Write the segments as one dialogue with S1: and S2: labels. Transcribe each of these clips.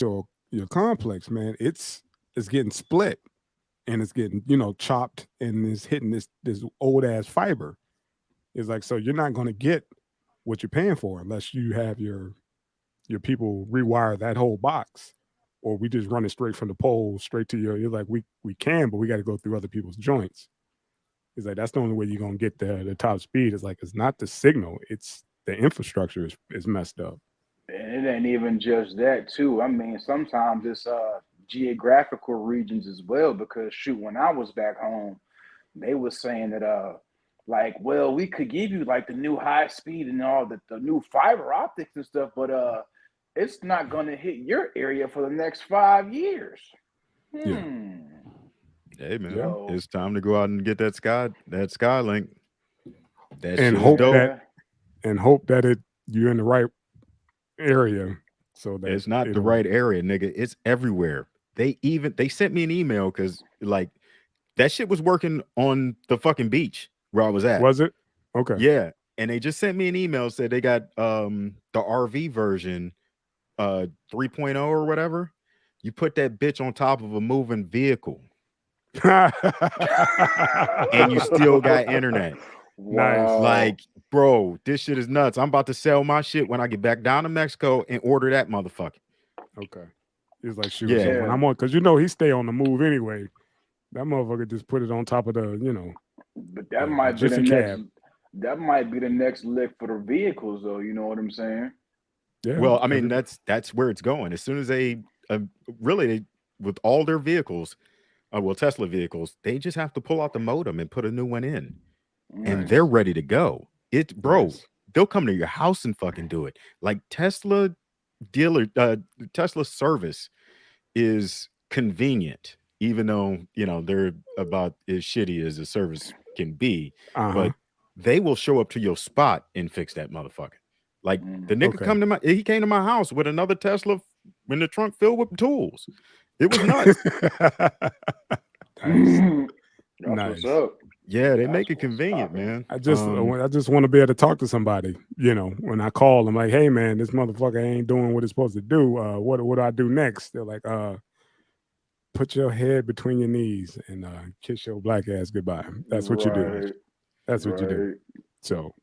S1: your complex, man, it's getting split and it's getting chopped and it's hitting this old ass fiber. It's like, so you're not going to get what you're paying for unless you have your people rewire that whole box, or we just run it straight from the pole straight to your. You're like, we can, but we got to go through other people's joints. It's like that's the only way you're gonna get the top speed. It's like it's not the signal, it's the infrastructure is messed up.
S2: And it ain't even just that too. I mean, sometimes it's geographical regions as well. Because shoot, when I was back home, they was saying that like, well, we could give you like the new high speed and all the new fiber optics and stuff, but it's not gonna hit your area for the next 5 years.
S1: Yeah.
S3: Hey man,
S2: So
S3: it's time to go out and get that Skylink. That
S1: And
S3: shit is
S1: hope
S3: dope.
S1: that you're in the right area so that
S3: It's not the
S1: it'll.
S3: right area, nigga. It's everywhere. They sent me an email because like that shit was working on the fucking beach where I was at.
S1: Was it? Okay.
S3: Yeah, and they just sent me an email, said they got the RV version 3.0 or whatever. You put that bitch on top of a moving vehicle and you still got internet.
S1: Nice.
S2: wow.
S3: Like, bro, this shit is nuts. I'm about to sell my shit when I get back down to Mexico and order that motherfucker.
S1: Okay. He's like, shoot.
S3: Yeah.
S1: So when I'm on, because he stay on the move anyway. That motherfucker just put it on top of the.
S2: But that
S1: the
S2: might be the
S1: Jiffy
S2: next.
S1: cab.
S2: That might be the next lick for the vehicles, though. You know what I'm saying?
S1: Yeah.
S3: Well, I mean, that's where it's going. As soon as they with all their vehicles, Tesla vehicles, they just have to pull out the modem and put a new one in, and
S2: Nice.
S3: they're ready to go. Bro,
S1: Nice.
S3: they'll come to your house and fucking do it. Like Tesla service is convenient, even though they're about as shitty as a service can be.
S1: Uh-huh.
S3: But they will show up to your spot and fix that motherfucker. Like the nigga
S1: Okay.
S3: he came to my house with another Tesla in the trunk filled with tools. It was nuts.
S1: Nice.
S2: That's
S1: Nice.
S2: what's up.
S3: Yeah, they
S2: That's
S3: make it
S2: what's
S3: convenient,
S2: poppin'.
S3: man.
S1: I just want to be able to talk to somebody. When I call them, like, hey man, this motherfucker ain't doing what it's supposed to do. What do I do next? They're like, put your head between your knees and kiss your black ass goodbye. That's what you do.
S2: Right.
S1: That's what you do.
S2: Right.
S1: So,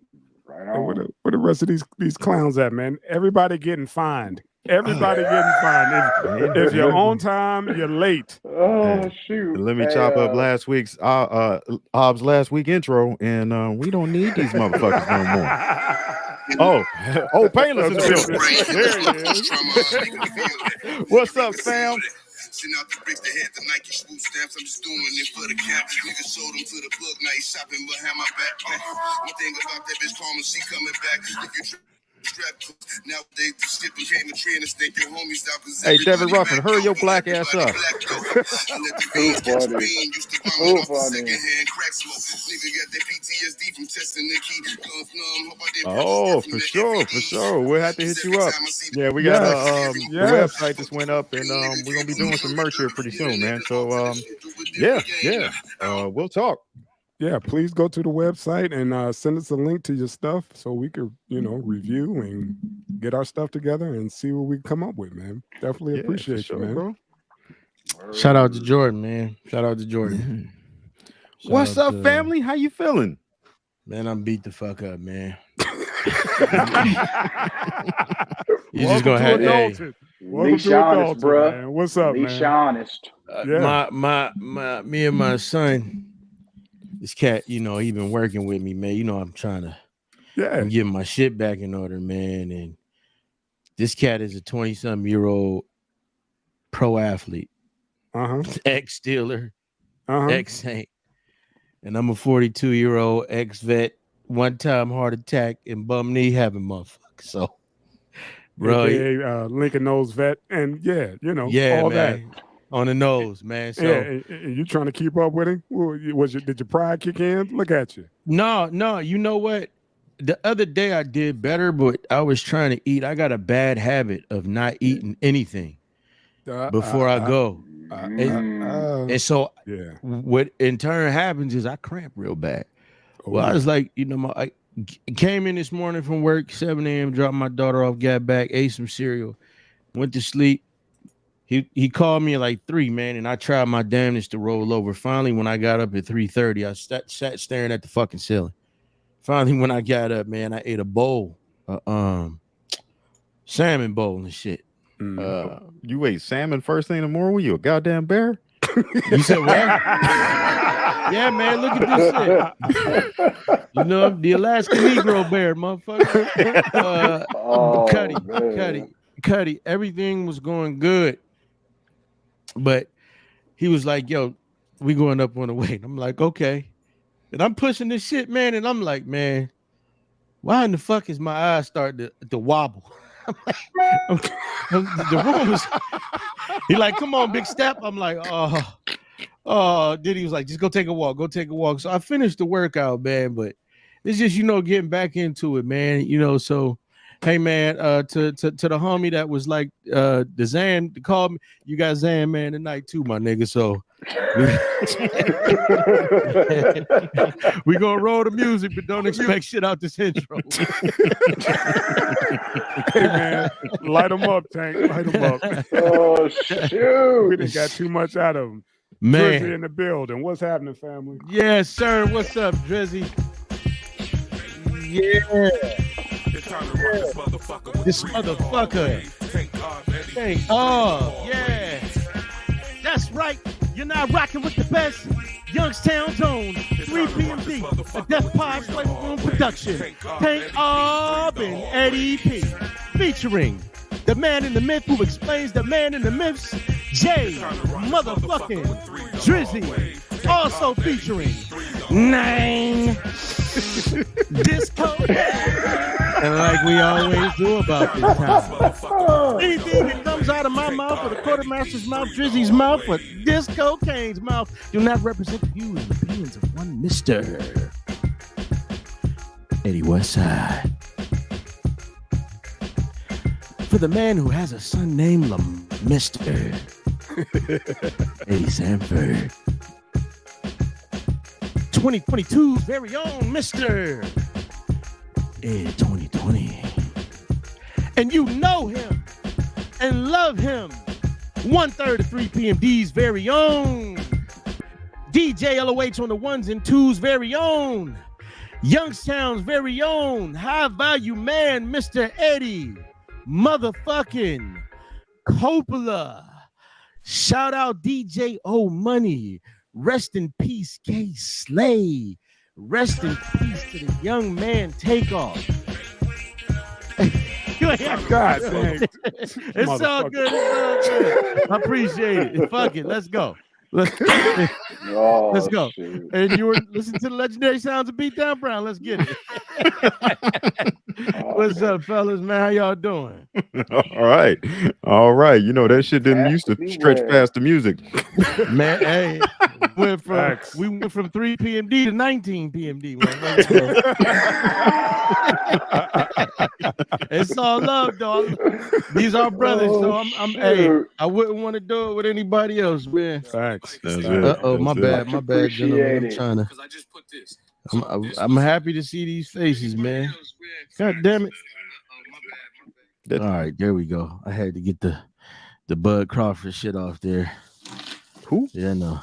S2: Right
S1: and where
S2: on.
S1: the rest of these clowns at, man? Everybody getting fined. Everybody getting fined. If you're on time, you're late.
S2: Oh
S3: Hey,
S2: shoot.
S3: let me
S2: Hey,
S3: chop up last week's Aubs last week intro, and we don't need these motherfuckers no more. Oh, Painless in the building. What's up, fam?
S4: Send out the bricks that had the Nike swoop stamps. I'm just doing it for the cap. Niggas sold them to the plug. Now he's shopping behind my back. One thing about that bitch karma, she coming back. If you strapped nowadays, the shit became a trend. And think your homies out.
S3: Hey, Devin Ruffin, hurry your black ass up.
S2: Too funny. Too funny.
S3: Oh, for sure. We'll have to hit you up. Yeah, we got the website just went up, and we're gonna be doing some merch here pretty soon, man. So yeah. We'll talk.
S1: Yeah, please go to the website and send us a link to your stuff so we could, review and get our stuff together and see what we come up with, man. Definitely
S3: Yeah, for
S1: appreciate
S3: sure,
S1: you, man.
S3: bro.
S5: Shout out to Jordan, man. Shout out to Jordan. Shout
S3: What's
S5: out
S3: up,
S5: to-
S3: family? How you feeling?
S5: Man, I'm beat the fuck up, man. You
S1: Welcome
S5: just gonna
S1: to
S5: have
S1: adulthood. Welcome
S2: Least
S1: to
S2: honest,
S1: adulthood,
S2: bruh.
S1: man. What's up,
S2: Least
S1: man?
S2: honest.
S1: Yeah.
S5: my me and my son, this cat, he been working with me, man. I'm trying to
S1: Yeah.
S5: getting my shit back in order, man. And this cat is a 20-something-year-old pro athlete,
S1: Uh-huh.
S5: ex-Steeler,
S1: Uh-huh.
S5: ex-Saint. And I'm a 42-year-old ex-vet, one-time heart attack and bum knee having motherfucker. So, bro,
S1: AKA Lincoln Nose vet. And yeah,
S5: yeah,
S1: all
S5: man, on the nose, man. So
S1: that. Yeah, and you trying to keep up with him? Did your pride kick in? Look at you.
S5: no, you know what? The other day I did better, but I was trying to eat. I got a bad habit of not eating anything before I go. And so
S1: Yeah.
S5: what in turn happens is I cramp real bad. Well, I was like, I came in this morning from work, 7 a.m., dropped my daughter off, got back, ate some cereal, went to sleep, he called me at like 3, man, and I tried my damnedest to roll over. Finally, when I got up at 3:30, I sat staring at the fucking ceiling. Finally, when I got up, man, I ate a bowl, salmon bowl and shit.
S3: You ate salmon first thing in the morning? Were you a goddamn bear?
S5: You said what? Yeah, man, look at this shit. You know, the Alaska Negro bear, motherfucker. Cuddy, everything was going good. But he was like, yo, we going up on the way. And I'm like, okay. And I'm pushing this shit, man. And I'm like, man, why in the fuck is my eyes starting to wobble? I'm like, the room was, he like, come on, big step. I'm like, then he was like, just go take a walk. So I finished the workout, man, but it's just, you know, getting back into it, man. You know, so hey man, to the homie that was like the Zan called me, you got Zan man tonight too, my nigga. So we gonna roll the music, but don't expect shit out this intro.
S1: Hey man, light them up, Tank. Light them up.
S2: Oh shoot!
S1: We done got too much out of them.
S5: Man,
S1: Drizzy in the building. What's happening, family?
S5: Yes, sir. What's up, Drizzy? Yeah. This motherfucker. Tank. Oh, yeah. That's right. You're not rocking with the best. Youngstown Zone, 3 PMD, a Death Pod Flavor Room production. Tank Aub and Eddie P. Featuring the man in the myth who explains the man in the myths, J motherfucking Drizzy. Also featuring 9 Disco. And like we always do about this time, anything that comes out of my mouth or the quartermaster's mouth, Drizzy's mouth, or Disco Kane's mouth do not represent the views and opinions of one Mr. Eddie Westside. For the man who has a son named Mr. Eddie Sanford. 2022's very own Mr. Ed 2020. And you know him and love him. 1/3 of 3 PMD's very own. DJ LOH on the 1s and 2s very own. Youngstown's very own high value man, Mr. Eddie motherfucking Coppola. Shout out DJ O Money. Rest in peace, K Slay. Rest in peace to the young man Takeoff.
S1: God dang.
S5: It's all good. It's all good. I appreciate it. Fuck it. Let's go. Let's go.
S2: Shoot.
S5: And you were listening to the legendary sounds of Beatdown Brown. Let's get it. What's up, fellas, man? How y'all doing?
S3: All right. You know, that shit didn't used to stretch past the music.
S5: Man, hey, we went from 3 PMD to 19 PMD. It's all love, dog. These are brothers, so hey, I wouldn't want to do it with anybody else, man.
S1: Facts.
S5: My bad, gentlemen. I'm trying to.
S4: I just put this.
S5: I'm happy to see these faces, man. God damn it. All right, there we go. I had to get the Bud Crawford shit off there.
S3: Who?
S5: Yeah, no.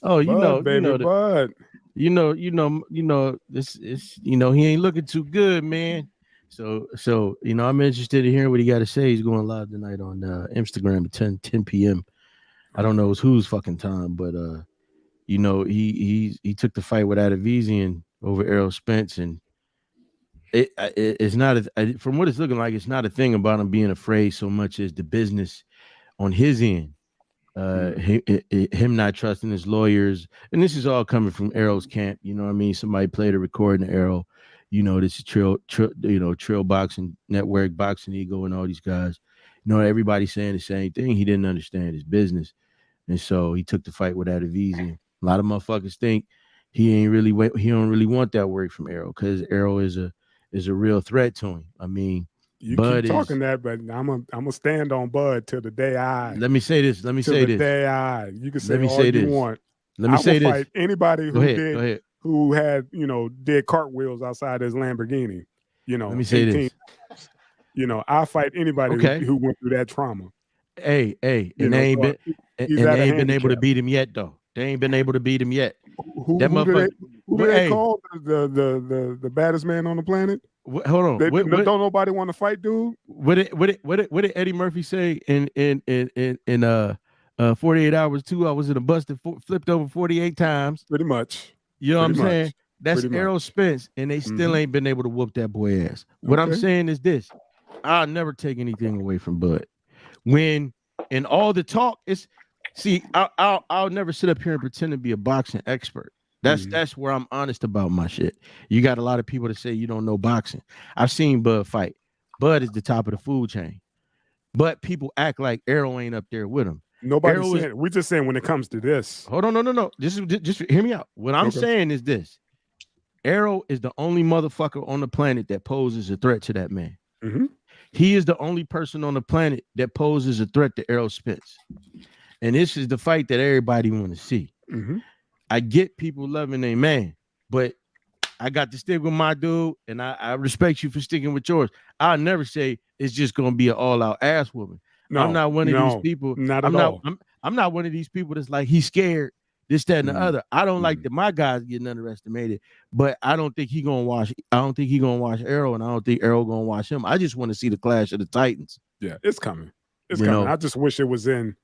S5: Oh,
S1: Bud, Bud.
S5: This is, he ain't looking too good, man. So I'm interested in hearing what he got to say. He's going live tonight on Instagram at 10 p.m. I don't know whose fucking time, but he took the fight with Adivisian over Errol Spence, and it's not from what it's looking like, it's not a thing about him being afraid so much as the business on his end. Him not trusting his lawyers, and this is all coming from Errol's camp. You know what I mean? Somebody played a recording of Errol. This is Trill Boxing Network, Boxing Ego, and all these guys. Everybody's saying the same thing. He didn't understand his business, and so he took the fight with Adivisian. A lot of motherfuckers think he don't really want that work from Errol because Errol is a real threat to him. I mean,
S1: you
S5: Bud
S1: keep talking that, but I'm gonna stand on Bud till the day I.
S5: Let me say this.
S1: You can say all you want.
S5: Let me say this.
S1: Fight anybody who
S5: go ahead.
S1: who had did cartwheels outside his Lamborghini.
S5: Let me say this.
S1: I fight anybody who went through that trauma.
S5: Hey, and
S1: You
S5: they
S1: know,
S5: ain't
S1: so
S5: been
S1: he's
S5: and
S1: at
S5: they
S1: a
S5: ain't been able to
S1: handicap.
S5: beat him yet, though. They ain't been able to beat him yet.
S1: Who
S5: That
S1: do
S5: motherfucker.
S1: they
S5: Hey,
S1: call the baddest man on the planet?
S5: hold on.
S1: Don't nobody want to fight, dude?
S5: What did Eddie Murphy say in 48 hours too? I was in a bus that flipped over 48 times.
S1: Pretty much.
S5: You know what I'm
S1: Pretty much.
S5: saying? That's
S1: Pretty
S5: Errol
S1: much.
S5: Spence, and they still ain't been able to whoop that boy ass. What I'm
S1: Okay.
S5: saying is this: I'll never take anything away from Bud. When in all the talk, I'll never sit up here and pretend to be a boxing expert. That's where I'm honest about my shit. You got a lot of people that say you don't know boxing. I've seen Bud fight. Bud is the top of the food chain, but people act like Errol ain't up there with him.
S1: Nobody's saying it. We're just saying when it comes to this.
S5: Hold on, no. Just hear me out. What I'm saying is this: Errol is the only motherfucker on the planet that poses a threat to that man. He is the only person on the planet that poses a threat to Errol Spence. And this is the fight that everybody want to see. I get people loving their man, but I got to stick with my dude, and I respect you for sticking with yours. I'll never say it's just gonna be an all-out ass whooping. No, I'm not one of these people.
S1: Not at all.
S5: I'm not one of these people that's like he's scared. This, that, and the other. I don't like that my guys getting underestimated, but I don't think he gonna watch. I don't think he gonna watch Errol, and I don't think Errol gonna watch him. I just want to see the clash of the Titans.
S1: Yeah, it's coming. It's coming. I just wish it was in.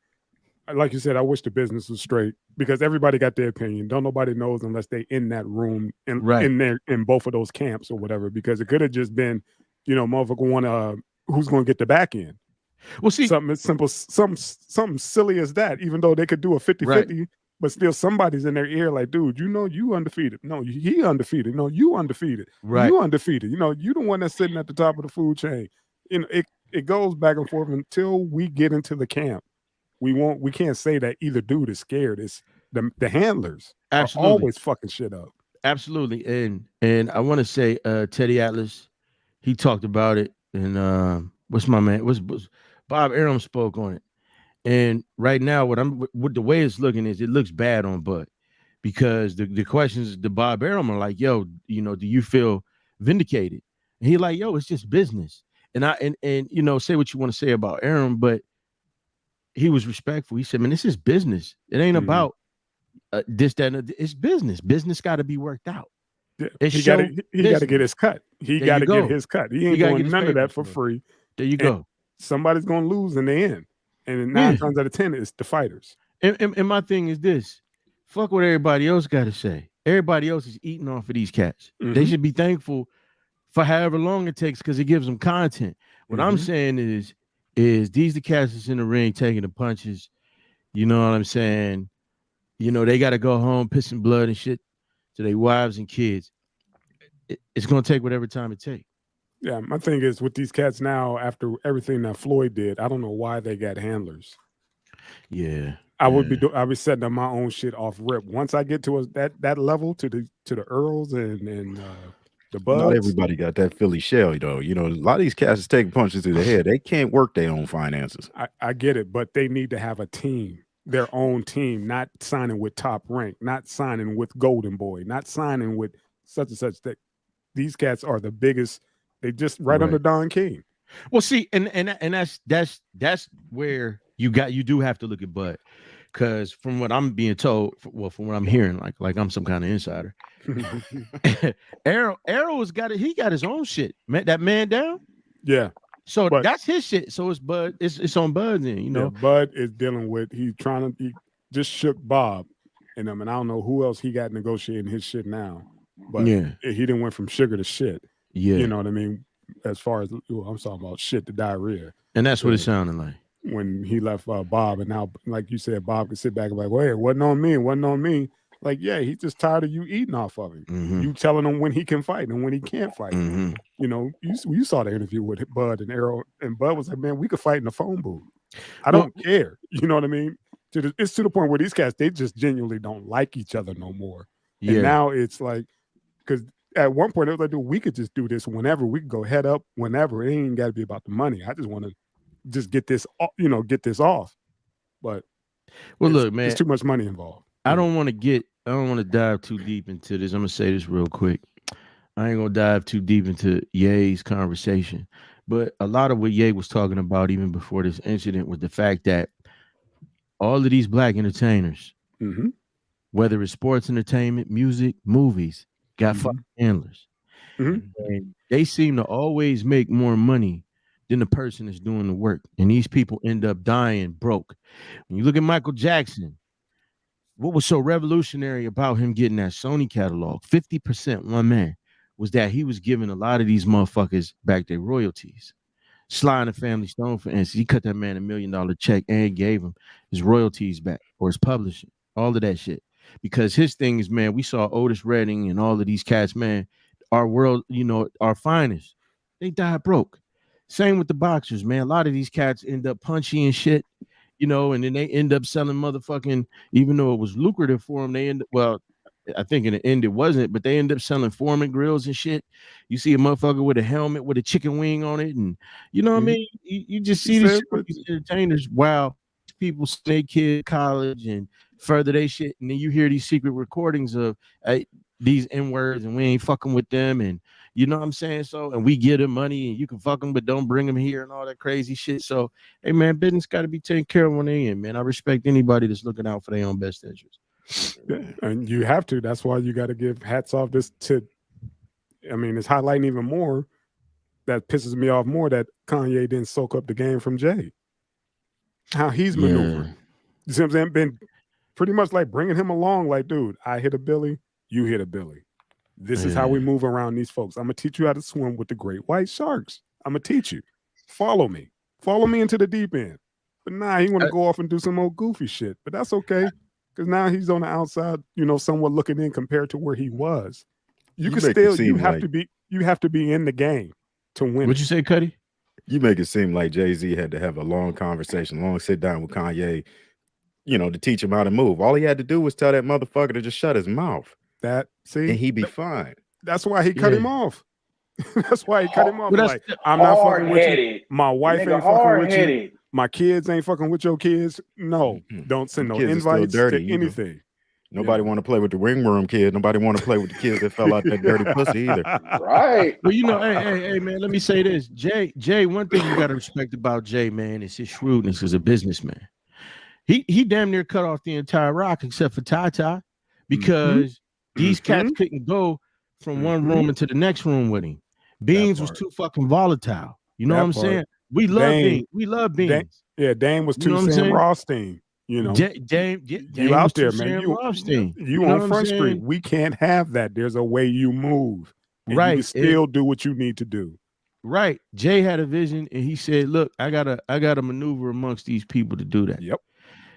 S1: Like you said, I wish the business was straight because everybody got their opinion. Don't nobody knows unless they in that room in both of those camps or whatever. Because it could have just been, motherfucker want who's going to get the back end.
S5: Well, see,
S1: something as simple, something silly as that. Even though they could do a 50-50, but still somebody's in their ear like, dude, you undefeated. No, he undefeated. No, you undefeated.
S5: Right.
S1: You undefeated. You the one that's sitting at the top of the food chain. It goes back and forth until we get into the camp. We can't say that either dude is scared. It's the handlers are always fucking shit up.
S5: Absolutely. And I want to say Teddy Atlas, he talked about it, and what's my man? Was Bob Arum spoke on it. And right now, what the way it's looking is it looks bad on Bud because the questions to Bob Arum are like, yo, do you feel vindicated? And he like, yo, it's just business. And say what you want to say about Arum, but he was respectful. He said, man, this is business. It ain't about this, that, and it's business. Business got to be worked out.
S1: Yeah. He got to get his cut. He got to get his cut. He ain't doing none of that for free.
S5: There you go.
S1: Somebody's going to lose in the end. And 9 times out of 10, it's the fighters.
S5: And my thing is this. Fuck what everybody else got to say. Everybody else is eating off of these cats. They should be thankful for however long it takes because it gives them content. What I'm saying is these the cats that's in the ring taking the punches. You know what I'm saying? They got to go home pissing blood and shit to their wives and kids. It's going to take whatever time it takes.
S1: Yeah, my thing is with these cats now, after everything that Floyd did, I don't know why they got handlers.
S5: Yeah.
S1: I would be setting up my own shit off rip. Once I get to that level to the Earls and the Buds.
S3: Not everybody got that Philly shell, though. A lot of these cats is taking punches to the head. They can't work their own finances.
S1: I get it, but they need to have a team, their own team, not signing with Top Rank, not signing with Golden Boy, not signing with such and such. That these cats are the biggest. They just under Don King.
S5: Well, see, and that's where you do have to look at Bud, because from what I'm being told, from what I'm hearing, like I'm some kind of insider. Arrow's got it. He got his own shit. That man down.
S1: Yeah.
S5: So that's his shit. So it's Bud. It's on Bud then.
S1: Yeah, Bud is dealing with. He just shook Bob and them, and I don't know who else he got negotiating his shit now. But he didn't went from sugar to shit. Yeah. You know what I mean? As far as I'm talking about shit to diarrhea.
S5: And that's what it sounded like.
S1: When he left Bob, and now, like you said, Bob could sit back and be like, well, it wasn't on me. Like, yeah, he's just tired of you eating off of him. You telling him when he can fight and when he can't fight. You saw the interview with Bud and Arrow, and Bud was like, man, we could fight in the phone booth. I don't care. You know what I mean? It's to the point where these cats, they just genuinely don't like each other no more. Yeah. And now it's like, because at one point, it was like, dude, we could just do this whenever. We could go head up whenever. It ain't got to be about the money. I just want to just get this, get this off. But
S5: look, man,
S1: there's too much money involved.
S5: I don't want to dive too deep into this. I'm gonna say this real quick. I ain't gonna dive too deep into Ye's conversation, But a lot of what Ye was talking about even before this incident was the fact that all of these black entertainers, whether it's sports entertainment, music, movies, got fucking handlers. And they seem to always make more money than the person that's doing the work. And these people end up dying broke. When you look at Michael Jackson, what was so revolutionary about him getting that Sony catalog, 50%, one man, was that he was giving a lot of these motherfuckers back their royalties. Sly and the Family Stone, for instance, he cut that man $1 million check and gave him his royalties back, or his publishing, all of that shit. Because his thing is, man, we saw Otis Redding and all of these cats, man, our world, you know, our finest, they died broke. Same with the boxers, man. A lot of these cats end up punchy and shit, you know, and then they end up selling motherfucking, even though it was lucrative for them, they end up, well, I think in the end it wasn't, but they end up selling Foreman grills and shit. You see a motherfucker with a helmet with a chicken wing on it, and you know what I mean? You just see these entertainers, wow, people send kids college and further they shit, and then you hear these secret recordings of these N-words, and we ain't fucking with them, and you know what I'm saying? So, and we get them money, and you can fuck them, but don't bring them here and all that crazy shit. So, hey man, business got to be taken care of when they in, man. I respect anybody that's looking out for their own best interest.
S1: Yeah, and you have to. That's why you got to give hats off this to. I mean, it's highlighting even more. That pisses me off more that Kanye didn't soak up the game from Jay. How he's maneuvering. You see what I'm saying? Been pretty much like bringing him along. Like, dude, I hit a Billy, you hit a Billy. This is how we move around these folks. I'm gonna teach you how to swim with the great white sharks. I'm gonna teach you. Follow me into the deep end. But nah, he want to go off and do some old goofy shit. But that's okay. Because now he's on the outside, you know, somewhat looking in compared to where he was. You can still, you have to be in the game to win.
S5: What'd you say, Cuddy?
S3: You make it seem like Jay-Z had to have a long conversation, long sit down with Kanye, you know, to teach him how to move. All he had to do was tell that motherfucker to just shut his mouth. And he'd be fine.
S1: That's why he cut him off. That's why he cut him off. Like, I'm not fucking with you. My wife ain't fucking with you. My kids ain't fucking with your kids. No, don't send no invites to anything.
S3: Nobody want to play with the ring worm kid. Nobody want to play with the kids that fell out that dirty pussy either.
S2: Right.
S5: Well, you know, hey, man, let me say this. Jay, one thing you got to respect about Jay, man, is his shrewdness as a businessman. He damn near cut off the entire rock except for Tata, because these cats couldn't go from one room into the next room with him. Beans was too fucking volatile. You know what I'm saying? We love Beans. We love Beans.
S1: Dame was too Sam Rothstein. You know,
S5: Dame
S1: you out there, man.
S5: You
S1: on Front Street. We can't have that. There's a way you move. And you can still do what you need to do.
S5: Right. Jay had a vision, and he said, "Look, I gotta maneuver amongst these people to do that."
S1: Yep.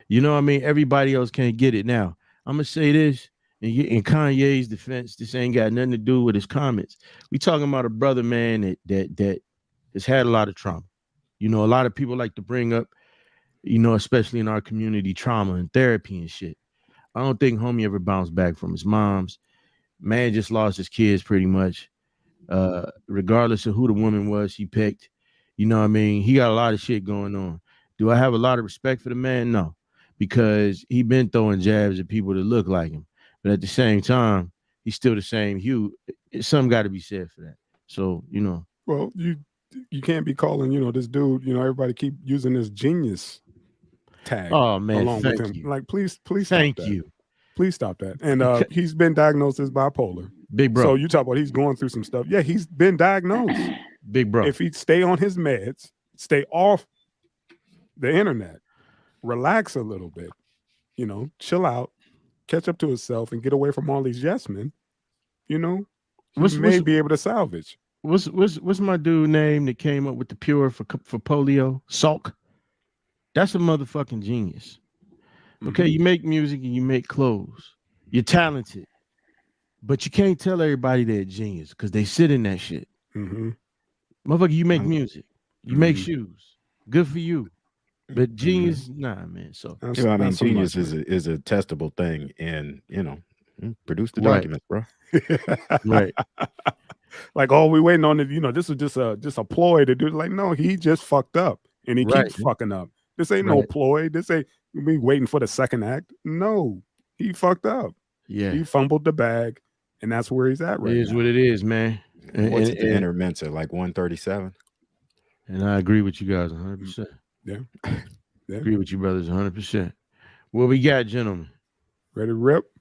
S5: You know what I mean? Everybody else can't get it. Now, I'm gonna say this. In Kanye's defense, this ain't got nothing to do with his comments. We talking about a brother, man, that has had a lot of trauma. You know, a lot of people like to bring up, you know, especially in our community, trauma and therapy and shit. I don't think homie ever bounced back from his mom's. Man just lost his kids pretty much. Regardless of who the woman was he picked. You know what I mean? He got a lot of shit going on. Do I have a lot of respect for the man? No. Because he been throwing jabs at people that look like him. But at the same time, he's still the same hue. Something got to be said for that. So, you know.
S1: Well, you can't be calling, you know, this dude, you know, everybody keep using this genius tag.
S5: Oh, man,
S1: along with him.
S5: You.
S1: Like, please
S5: thank
S1: stop
S5: you.
S1: That. Please stop that. And he's been diagnosed as bipolar.
S5: Big bro.
S1: So you talk about he's going through some stuff. Yeah, he's been diagnosed.
S5: Big bro.
S1: If he stay on his meds, stay off the internet, relax a little bit, you know, chill out, catch up to himself, and get away from all these yes men, you know, may be able to salvage.
S5: What's my dude name that came up with the cure for polio? Salk. That's a motherfucking genius. Okay, you make music and you make clothes. You're talented, but you can't tell everybody they're a genius because they sit in that shit. Motherfucker, you make music, you make shoes. Good for you. But genius, nah, man. So
S3: you know, I mean, genius is a testable thing, and you know, produce the documents, bro.
S5: Right.
S1: Like all we waiting on it, you know, this is just a ploy to do. Like, no, he just fucked up, and he keeps fucking up. This ain't no ploy. This ain't me waiting for the second act. No, he fucked up.
S5: Yeah,
S1: he fumbled the bag, and that's where he's at right now.
S5: It is what it is, man.
S3: What's the inner Mensa, like 137?
S5: And I agree with you guys 100%.
S1: Yeah.
S5: Agree with you, brothers, 100%. What we got, gentlemen?
S1: Ready to rip?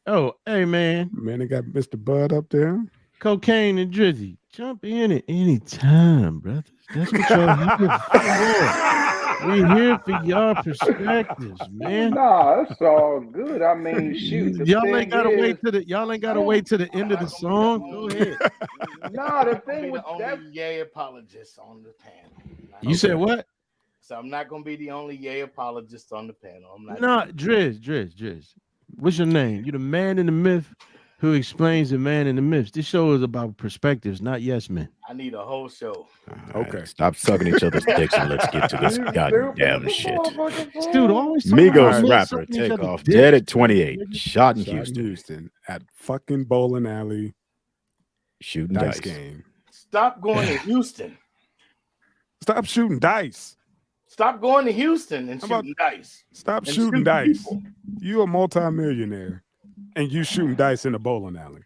S5: Oh, hey, man.
S1: Man, they got Mr. Bud up there.
S5: Cocaine and Drizzy. Jump in at any time, brothers. That's what y'all here for. We here for y'all perspectives, man.
S2: Nah, it's all good. I mean, shoot.
S5: Y'all ain't gotta wait to the end of the song. Go ahead.
S2: Nah, the thing with
S6: only
S2: that.
S6: yay apologist on the panel.
S5: You said what?
S6: So I'm not gonna be the only yay apologist on the panel. I'm not.
S5: No, Driz. What's your name? You the man in the myth who explains the man in the myths. This show is about perspectives, not yes men.
S6: I need a whole show.
S3: Okay. Stop sucking each other's dicks and let's get to this goddamn shit.
S5: Dude, always
S3: Migos rapper Takeoff dead at 28. Shot in
S1: Houston at fucking bowling alley
S3: shooting
S1: dice
S3: dice
S1: game.
S6: Stop going to Houston.
S1: Stop shooting dice.
S6: Stop going to Houston and shooting dice.
S1: Stop shooting dice. You a multimillionaire and you shooting dice in a bowling alley.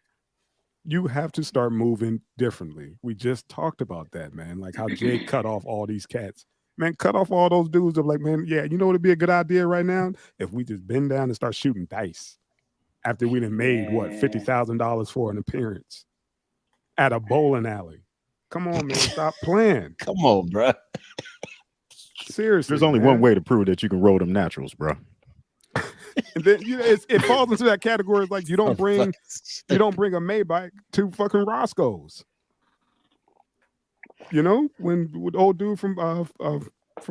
S1: You have to start moving differently. We just talked about that, man. Like how Jay cut off all these cats. Man, cut off all those dudes of like, man, yeah, you know what would be a good idea right now? If we just bend down and start shooting dice after we done made, what, $50,000 for an appearance at a bowling alley. Come on, man, stop playing.
S5: Come on, bro.
S1: Seriously.
S3: There's only one way to prove that you can roll them naturals, bro.
S1: And then it falls into that category of like you don't bring a Maybach to fucking Roscoe's. You know, when the old dude from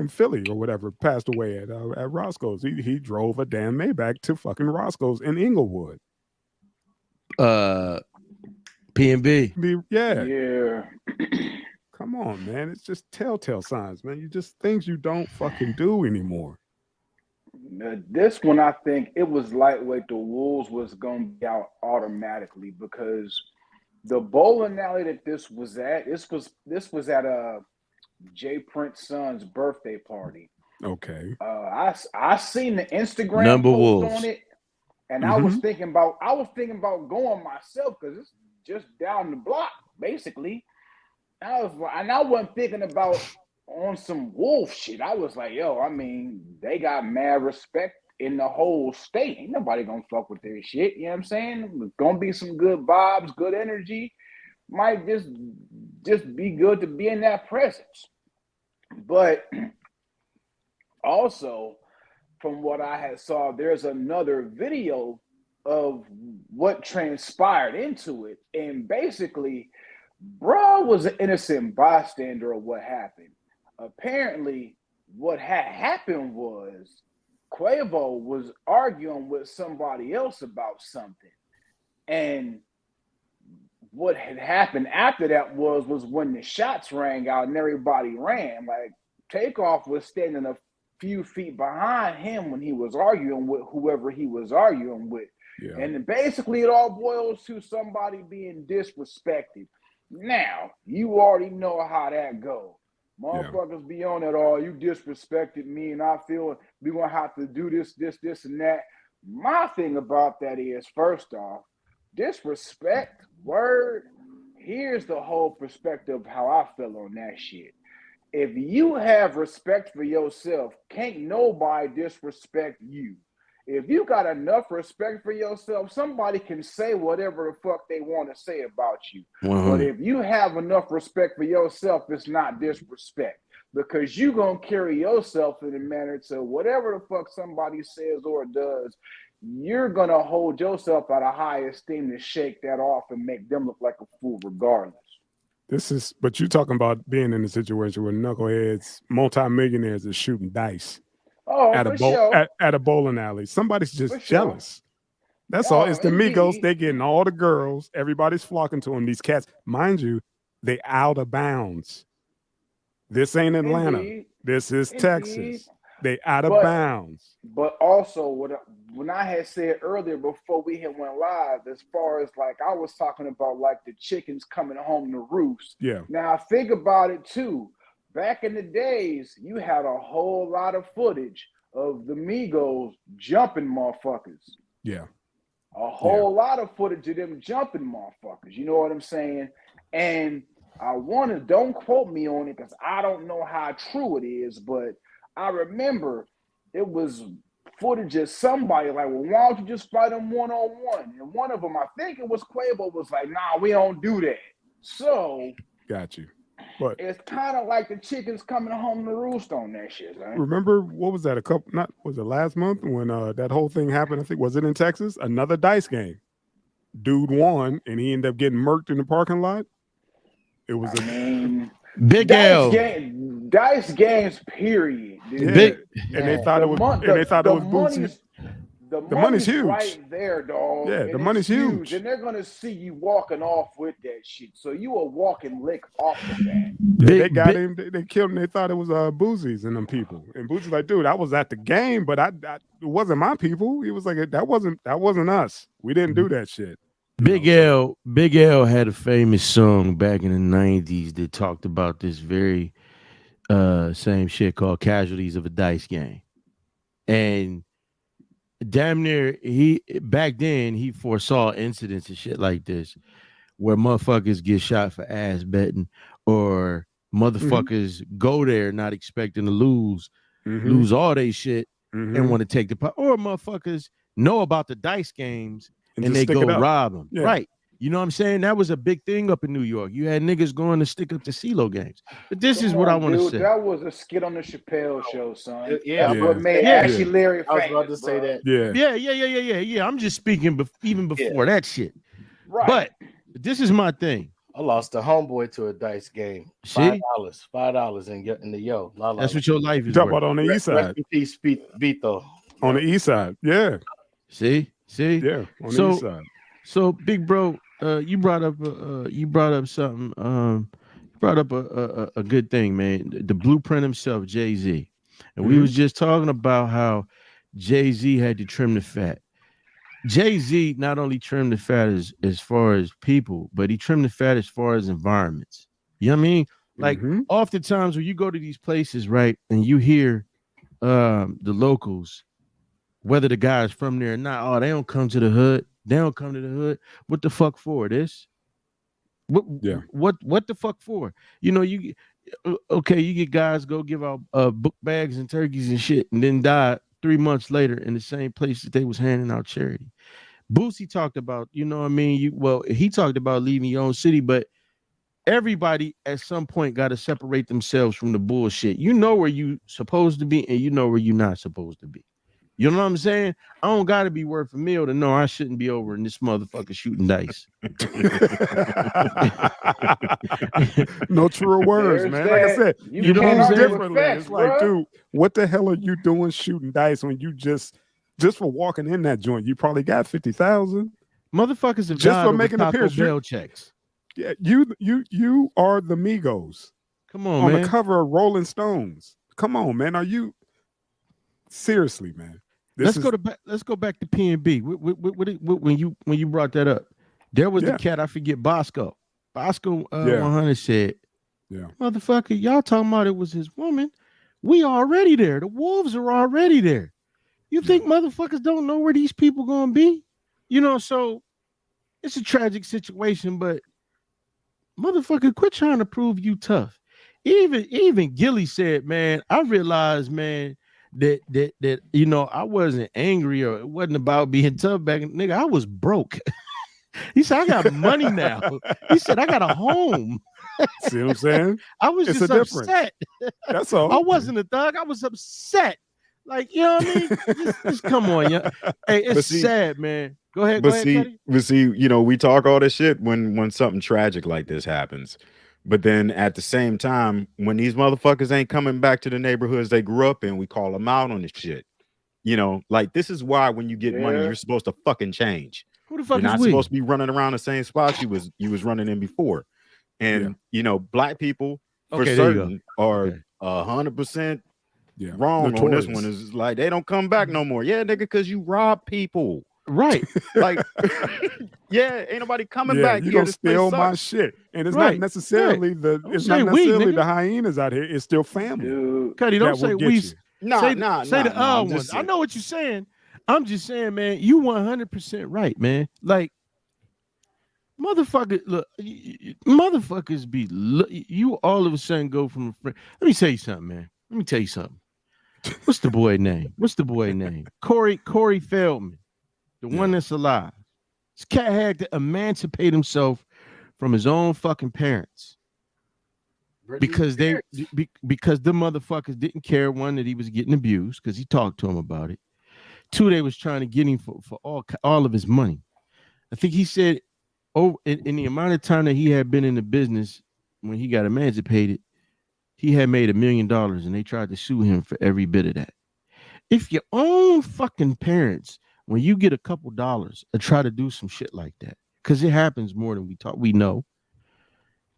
S1: Philly or whatever passed away at Roscoe's, he drove a damn Maybach to fucking Roscoe's in Inglewood.
S5: P&B.
S2: Yeah.
S1: Come on, man. It's just telltale signs, man. You just things you don't fucking do anymore.
S2: This one, I think it was lightweight. The Wolves was gonna be out automatically because the bowling alley that this was at, this was at Jay Prince's son's birthday party.
S1: Okay.
S2: I seen the Instagram
S5: Number
S2: post
S5: Wolves
S2: on it, and I was thinking about going myself because it's just down the block, basically. I wasn't thinking about on some wolf shit. I was like, yo, I mean, they got mad respect in the whole state. Ain't nobody gonna fuck with their shit. You know what I'm saying? It's gonna be some good vibes, good energy. Might just be good to be in that presence. But also, from what I had saw, there's another video of what transpired into it. And basically, bro was an innocent bystander of what happened. Apparently, what had happened was Quavo was arguing with somebody else about something. And what had happened after that was when the shots rang out and everybody ran. Like, Takeoff was standing a few feet behind him when he was arguing with whoever he was arguing with. Yeah. And basically, it all boils to somebody being disrespected. Now, you already know how that goes. Motherfuckers be on it all. You disrespected me, and I feel we gonna have to do this, and that. My thing about that is, first off, disrespect, word. Here's the whole perspective of how I feel on that shit. If you have respect for yourself, can't nobody disrespect you. If you got enough respect for yourself, somebody can say whatever the fuck they want to say about you. But if you have enough respect for yourself, it's not disrespect. Because you going to carry yourself in a manner to whatever the fuck somebody says or does, you're going to hold yourself at a high esteem to shake that off and make them look like a fool regardless.
S1: But you're talking about being in a situation where knuckleheads, multimillionaires is shooting dice. At a bowling alley. Somebody's just jealous. That's all. It's the Migos. They getting all the girls. Everybody's flocking to them. These cats, mind you, they out of bounds. This ain't Atlanta. This is Texas. They out of bounds.
S2: But also, when I had said earlier before we had went live, as far as like I was talking about like the chickens coming home to roost.
S1: Yeah.
S2: Now think about it too. Back in the days, you had a whole lot of footage of the Migos jumping motherfuckers.
S1: Yeah.
S2: A whole lot of footage of them jumping motherfuckers. You know what I'm saying? And don't quote me on it because I don't know how true it is, but I remember it was footage of somebody like, well, why don't you just fight them one-on-one? And one of them, I think it was Quavo, was like, nah, we don't do that. So
S1: got you. But
S2: it's kind of like the chickens coming home to roost on that shit, man.
S1: Remember, what was that? Was it last month when that whole thing happened? I think, was it in Texas? Another dice game. Dude won, and he ended up getting murked in the parking lot. It was
S5: Big L.
S2: Dice games, period. Dude.
S1: Big, and they thought it was Bootsy.
S2: The
S1: money's huge
S2: right there, dog.
S1: Yeah,
S2: and
S1: the money's huge.
S2: And they're gonna see you walking off with that shit. So you a walking lick off of that.
S1: They got him. They killed him. They thought it was Boozie's and them people. And Boozie's like, dude, I was at the game, but it wasn't my people. He was like, that wasn't us. We didn't do that shit.
S5: Big L had a famous song back in the 90s that talked about this very same shit called Casualties of a Dice Game. And damn near back then he foresaw incidents and shit like this where motherfuckers get shot for ass betting, or motherfuckers go there not expecting to lose all they shit and want to take the pot, or motherfuckers know about the dice games and they go rob them. Yeah. Right. You know what I'm saying? That was a big thing up in New York. You had niggas going to stick up the CeeLo games. But this is what I want to say.
S2: That was a skit on the Chappelle show, son.
S6: Yeah.
S2: That's what made Ashley Larry famous.
S6: I was about to say that.
S5: Yeah. I'm just speaking even before that shit.
S2: Right.
S5: But this is my thing.
S6: I lost a homeboy to a dice game. $5 in the yo.
S5: That's what your life is.
S1: Talk about on the east side.
S6: Rest in peace, Vito.
S1: On the east side. Yeah.
S5: See?
S1: Yeah. On the east side.
S5: So, big bro, you brought up something. You brought up a good thing, man. The blueprint himself, Jay-Z, and we was just talking about how Jay-Z had to trim the fat. Jay-Z not only trimmed the fat as far as people, but he trimmed the fat as far as environments. You know what I mean? Like oftentimes when you go to these places, right, and you hear the locals, whether the guy's from there or not, oh, they don't come to the hood. They don't come to the hood. What the fuck for this? What the fuck for? You know, you get guys go give out book bags and turkeys and shit, and then die 3 months later in the same place that they was handing out charity. Boosie talked about, you know what I mean? He talked about leaving your own city, but everybody at some point got to separate themselves from the bullshit. You know where you supposed to be, and you know where you're not supposed to be. You know what I'm saying? I don't got to be worth a meal to know I shouldn't be over in this motherfucker shooting dice.
S1: No truer words, man. Like I said, you know what I'm differently. It's like, dude, what the hell are you doing shooting dice when you just for walking in that joint, you probably got 50,000.
S5: Motherfuckers have
S1: just for making
S5: Taco
S1: appearance.
S5: Bell checks.
S1: Yeah, you are the Migos.
S5: Come on, man.
S1: The cover of Rolling Stones. Come on, man. Are you seriously, man? Let's
S5: go back to P&B. When you brought that up, there was the cat, I forget, Bosco 100 said, motherfucker, y'all talking about it was his woman. We already there. The wolves are already there. You think motherfuckers don't know where these people gonna be? You know, so it's a tragic situation, but motherfucker, quit trying to prove you tough. Even Gilly said, man, I realized, man, that you know, I wasn't angry, or it wasn't about being tough back in, nigga, I was broke. He said, I got money now. He said, I got a home.
S1: See what I'm saying?
S5: I was just upset.
S1: That's all.
S5: I wasn't a thug. I was upset. Like, you know what I mean? Just come on, yeah. Hey, it's sad, man. Go ahead.
S3: But see, you know, we talk all this shit when something tragic like this happens. But then at the same time, when these motherfuckers ain't coming back to the neighborhoods they grew up in, we call them out on this shit. You know, like, this is why when you get money, you're supposed to fucking change.
S5: Who the fuck
S3: You're
S5: is
S3: not supposed to be running around the same spots you was running in before. And you know, black people for certain are 100% wrong Notorious. On this one. Is like, they don't come back no more. Yeah, nigga, because you rob people.
S5: Right.
S3: Like, ain't nobody coming back.
S1: You gonna steal my shit. And it's not necessarily the hyenas out here. It's still family.
S5: Cuddy, don't say we.
S3: Say the
S5: other ones. I know what you're saying. I'm just saying, man, you 100% right, man. Like, Motherfucker, look, motherfuckers be you all of a sudden go from a friend. Let me tell you something, man. Let me tell you something. What's the boy name? Corey Feldman, the one that's alive. This cat had to emancipate himself from his own fucking parents because the motherfuckers didn't care. One, that he was getting abused because he talked to him about it. Two, they was trying to get him for all of his money. I think he said, in the amount of time that he had been in the business when he got emancipated, he had made $1 million, and they tried to sue him for every bit of that. If your own fucking parents, when you get a couple dollars, try to do some shit like that, because it happens more than we know.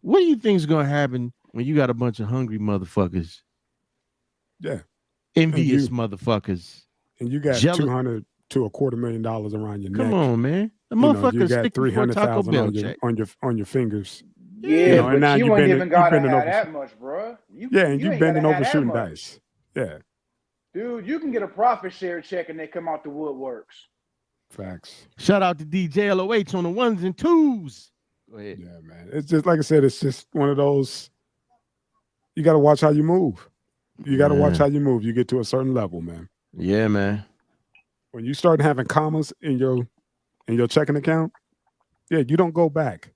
S5: What do you think is gonna happen when you got a bunch of hungry motherfuckers?
S1: Yeah,
S5: envious motherfuckers,
S1: and you got $200,000 to $250,000 around your neck.
S5: Come on, man. The
S1: motherfuckers
S5: got
S1: 300,000 on your fingers.
S2: Yeah, but now you ain't even gotta have that much, bro.
S1: And you bending over shooting dice. Yeah.
S2: Dude, you can get a profit share check and they come out the woodworks.
S1: Facts.
S5: Shout out to DJ LOH on the ones and twos. Go ahead.
S1: Yeah, man. It's just like I said, it's just one of those. You got to watch how you move. You got to watch how you move. You get to a certain level, man.
S5: Yeah, man.
S1: When you start having commas in your checking account, yeah, you don't go back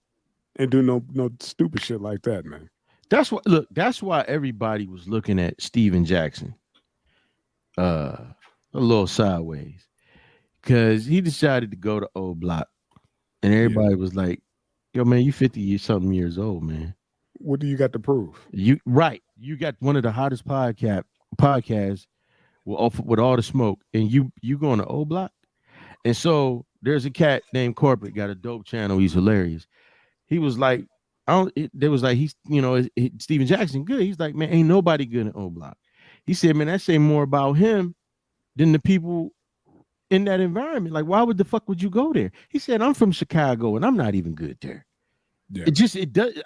S1: and do no stupid shit like that, man.
S5: That's why everybody was looking at Steven Jackson a little sideways, because he decided to go to O Block, and everybody was like, yo, man, you 50-something years old, man.
S1: What do you got to prove?
S5: You got one of the hottest podcasts with all the smoke, and you going to O Block? And so there's a cat named Corporate, got a dope channel. He's hilarious. He was like, Steven Jackson good. He's like, man, ain't nobody good at O Block. He said, man, that say more about him than the people in that environment. Like, why would the fuck would you go there? He said, I'm from Chicago and I'm not even good there. Yeah. It does,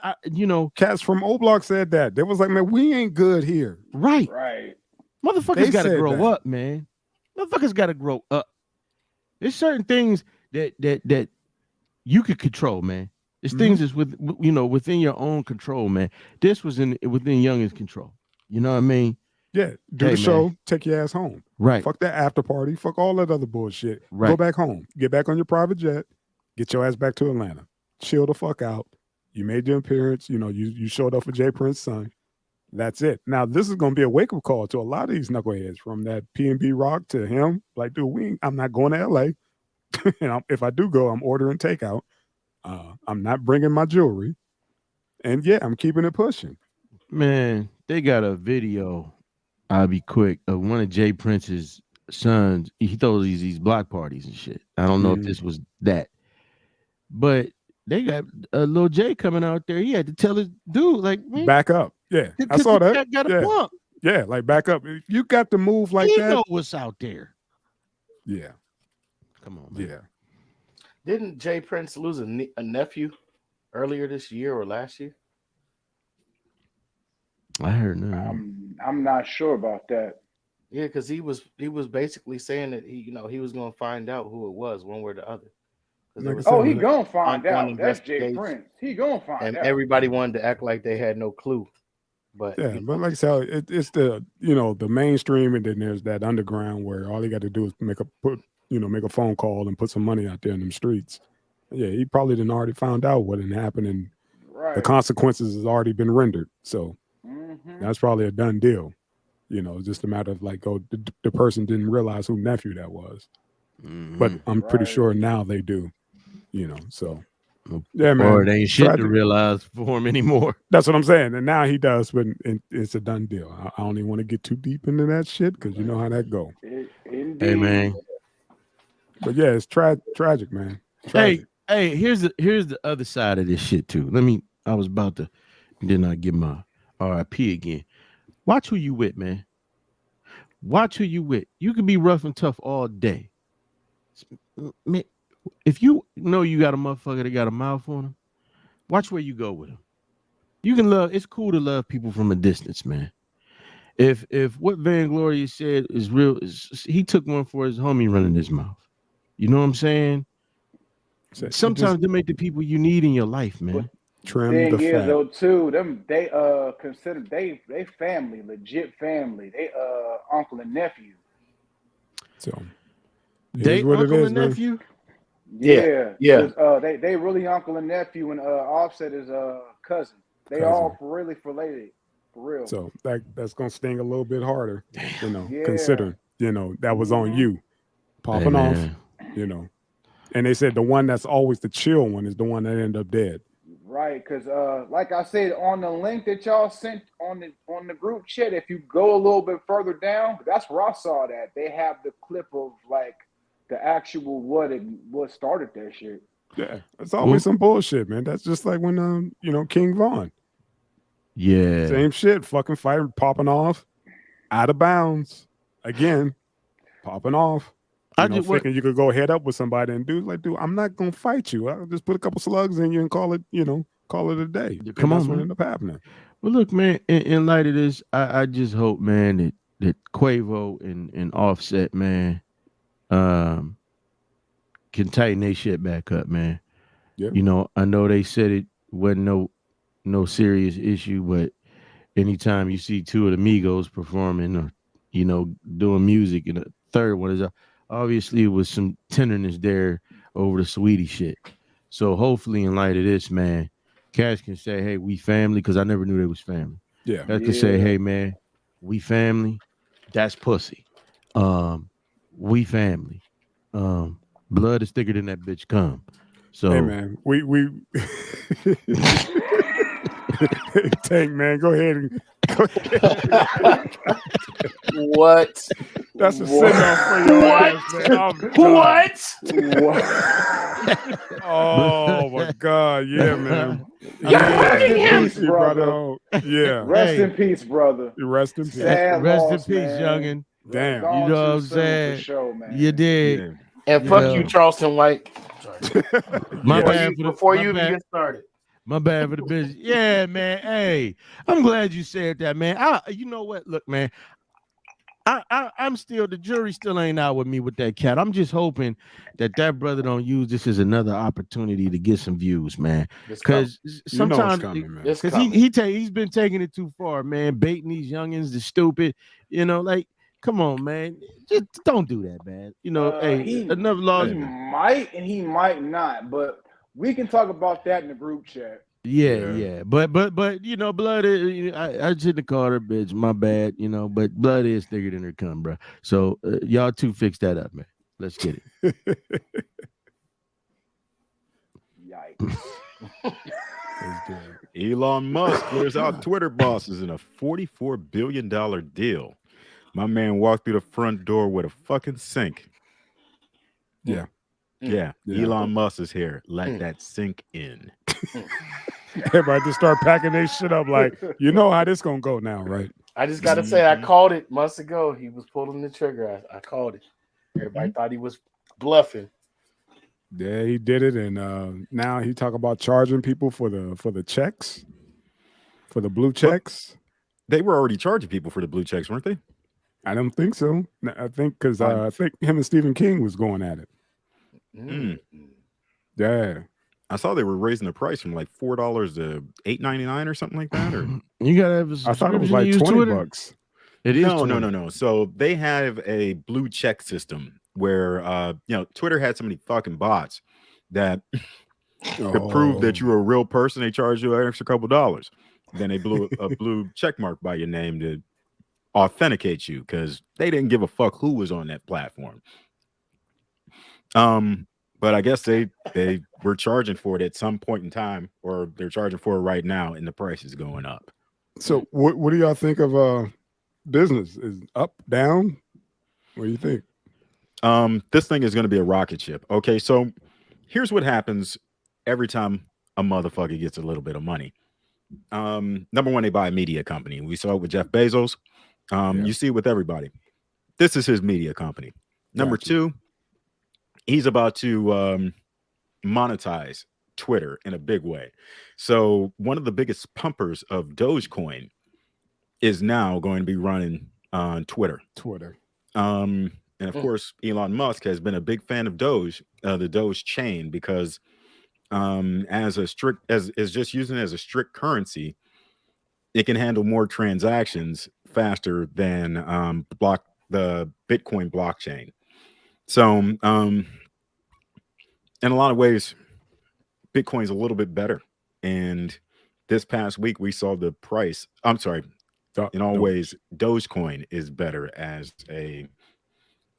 S1: cats from O Block said that. They was like, man, we ain't good here.
S5: Right. Motherfuckers got to grow up, man. Motherfuckers got to grow up. There's certain things that you could control, man. There's things that's within your own control, man. This was within Young's control. You know what I mean?
S1: Yeah. Do the show, take your ass home.
S5: Right.
S1: Fuck that after party. Fuck all that other bullshit.
S5: Right.
S1: Go back home. Get back on your private jet. Get your ass back to Atlanta. Chill the fuck out. You made your appearance. You showed up for Jay Prince's son. That's it. Now, this is going to be a wake-up call to a lot of these knuckleheads, from that P&B Rock to him. Like, dude, I'm not going to L.A. And if I do go, I'm ordering takeout. I'm not bringing my jewelry. And, yeah, I'm keeping it pushing.
S5: Man, they got a video, I'll be quick, of one of Jay Prince's sons. He throws these block parties and shit. I don't know if this was that. But they got a little Jay coming out there. He had to tell his dude, like, man,
S1: back up. Yeah, I saw that.
S5: Got a pump.
S1: Yeah, like back up. If you got to move like that,
S5: know what's out there.
S1: Yeah,
S5: come on, man.
S1: Yeah.
S6: Didn't Jay Prince lose a nephew earlier this year or last year?
S5: I heard no.
S2: I'm not sure about that.
S6: Yeah, because he was basically saying that he was going to find out who it was, one way or the other.
S2: He gonna find out. That's Jay Prince. He gonna find out.
S6: And everybody wanted to act like they had no clue. But
S1: yeah, but like I said, it's the the mainstream, and then there's that underground where all they got to do is make a phone call and put some money out there in them streets. Yeah, he probably didn't already found out what had happened, and the consequences has already been rendered. So that's probably a done deal. Just a matter of like, the person didn't realize who nephew that was. But I'm pretty sure now they do. So yeah, man.
S5: Or it ain't shit to realize for him anymore.
S1: That's what I'm saying. And now he does, but it's a done deal. I don't even want to get too deep into that shit because you know how that go.
S5: Hey, man.
S1: But yeah, it's tragic, man. Tragic.
S5: Hey, here's the other side of this shit too. I was about to, then I get my RIP again. Watch who you with, man. Watch who you with. You can be rough and tough all day. Man, if you know you got a motherfucker that got a mouth on him, watch where you go with him. You can love. It's cool to love people from a distance, man. If what Vainglory said is real, he took one for his homie running his mouth. You know what I'm saying? sometimes they make the people you need in your life, man.
S1: Trim
S2: thing
S1: the
S2: is
S1: fat.
S2: though too, they consider they family, legit family. They uncle and nephew.
S1: So
S5: They
S1: what it
S5: uncle
S1: is,
S5: and
S1: man.
S5: nephew.
S6: Yeah.
S2: 'Cause, they really uncle and nephew, and Offset is cousin. They all really related, for real.
S1: So that's gonna sting a little bit harder,
S2: Yeah.
S1: considering that was on you popping
S5: Hey,
S1: off,
S5: man.
S1: and they said the one that's always the chill one is the one that ended up dead.
S2: Right, because like I said, on the link that y'all sent on the group chat, if you go a little bit further down, that's where I saw that. They have the clip of like the actual what started that shit.
S1: Yeah, it's always some bullshit, man. That's just like when King Von.
S5: Yeah.
S1: Same shit, fucking fight popping off, out of bounds again, popping off. Thinking you could go head up with somebody and dude, I'm not gonna fight you. I'll just put a couple slugs in you and call it a day.
S5: Come
S1: that's
S5: on,
S1: what
S5: man.
S1: ended up happening.
S5: Well, look, man. In light of this, I just hope, man, that Quavo and Offset, man, can tighten their shit back up, man.
S1: Yeah.
S5: I know they said it wasn't no serious issue, but anytime you see two of the Migos performing or doing music, and the third one is obviously it was some tenderness there over the sweetie shit. So hopefully in light of this, man, Cash can say, hey, we family, because I never knew they was family.
S1: Yeah.
S5: Cash can say, hey, man, we family. That's pussy. We family. Blood is thicker than that bitch cum. So
S1: hey man, we Tank, man, go ahead and
S6: What?
S1: That's a send off for your ass, man.
S6: What?
S1: Oh my God, yeah, man.
S2: Peace, brother.
S1: Yeah.
S2: Rest in peace, brother.
S1: Rest in peace.
S2: Sad
S5: rest
S2: loss,
S5: in peace,
S2: man.
S5: youngin.
S1: Damn.
S2: Gone
S5: You know
S2: too
S5: what I'm
S2: soon
S5: saying?
S2: For sure, man.
S5: You did.
S1: Yeah.
S6: And fuck you, Charleston White.
S5: My bad
S6: Before you even get started.
S5: My bad for the business. Yeah, man. Hey, I'm glad you said that, man. You know what? Look, man. I'm still, the jury still ain't out with me with that cat. I'm just hoping that brother don't use this as another opportunity to get some views, man. Because sometimes, because he's been taking it too far, man. Baiting these youngins, the stupid, come on, man. Just don't do that, man. Another law.
S2: He might and he might not, but we can talk about that in the group chat.
S5: Yeah. But blood is, I shouldn't have called her bitch. My bad, but blood is thicker than her cum, bro. So y'all two fix that up, man. Let's get it.
S2: Yikes.
S3: Elon Musk clears out Twitter bosses in a $44 billion deal. My man walked through the front door with a fucking sink.
S1: Yeah.
S3: Elon Musk is here. Let that sink in.
S1: Everybody just start packing their shit up like, you know how this gonna go now, right?
S6: I just gotta say, I called it months ago. He was pulling the trigger. I called it. Everybody thought he was bluffing.
S1: Yeah, he did it, and now he talk about charging people for the checks, for the blue checks.
S3: They were already charging people for the blue checks, weren't they?
S1: I don't think so. I think because I think him and Stephen King was going at it. Yeah.
S3: I saw they were raising the price from like $4 to $8.99 or something like that. Or
S5: you gotta have a
S1: I thought it was like $20.
S5: It is
S3: no. So they have a blue check system where Twitter had so many fucking bots that to prove that you're a real person, they charge you an extra couple dollars. Then they blew a blue check mark by your name to authenticate you because they didn't give a fuck who was on that platform. But I guess they were charging for it at some point in time, or they're charging for it right now, and the price is going up.
S1: So what do y'all think of business? Is up, down? What do you think?
S3: This thing is going to be a rocket ship. Okay, so here's what happens every time a motherfucker gets a little bit of money. Number one, they buy a media company. We saw it with Jeff Bezos. You see it with everybody. This is his media company. Number two, he's about to monetize Twitter in a big way. So one of the biggest pumpers of Dogecoin is now going to be running on Twitter. And of course, Elon Musk has been a big fan of Doge, the Doge chain, because as just using it as a strict currency, it can handle more transactions faster than the Bitcoin blockchain. So in a lot of ways, Bitcoin's a little bit better. And this past week, we saw the price. I'm sorry. In all ways, Dogecoin is better as a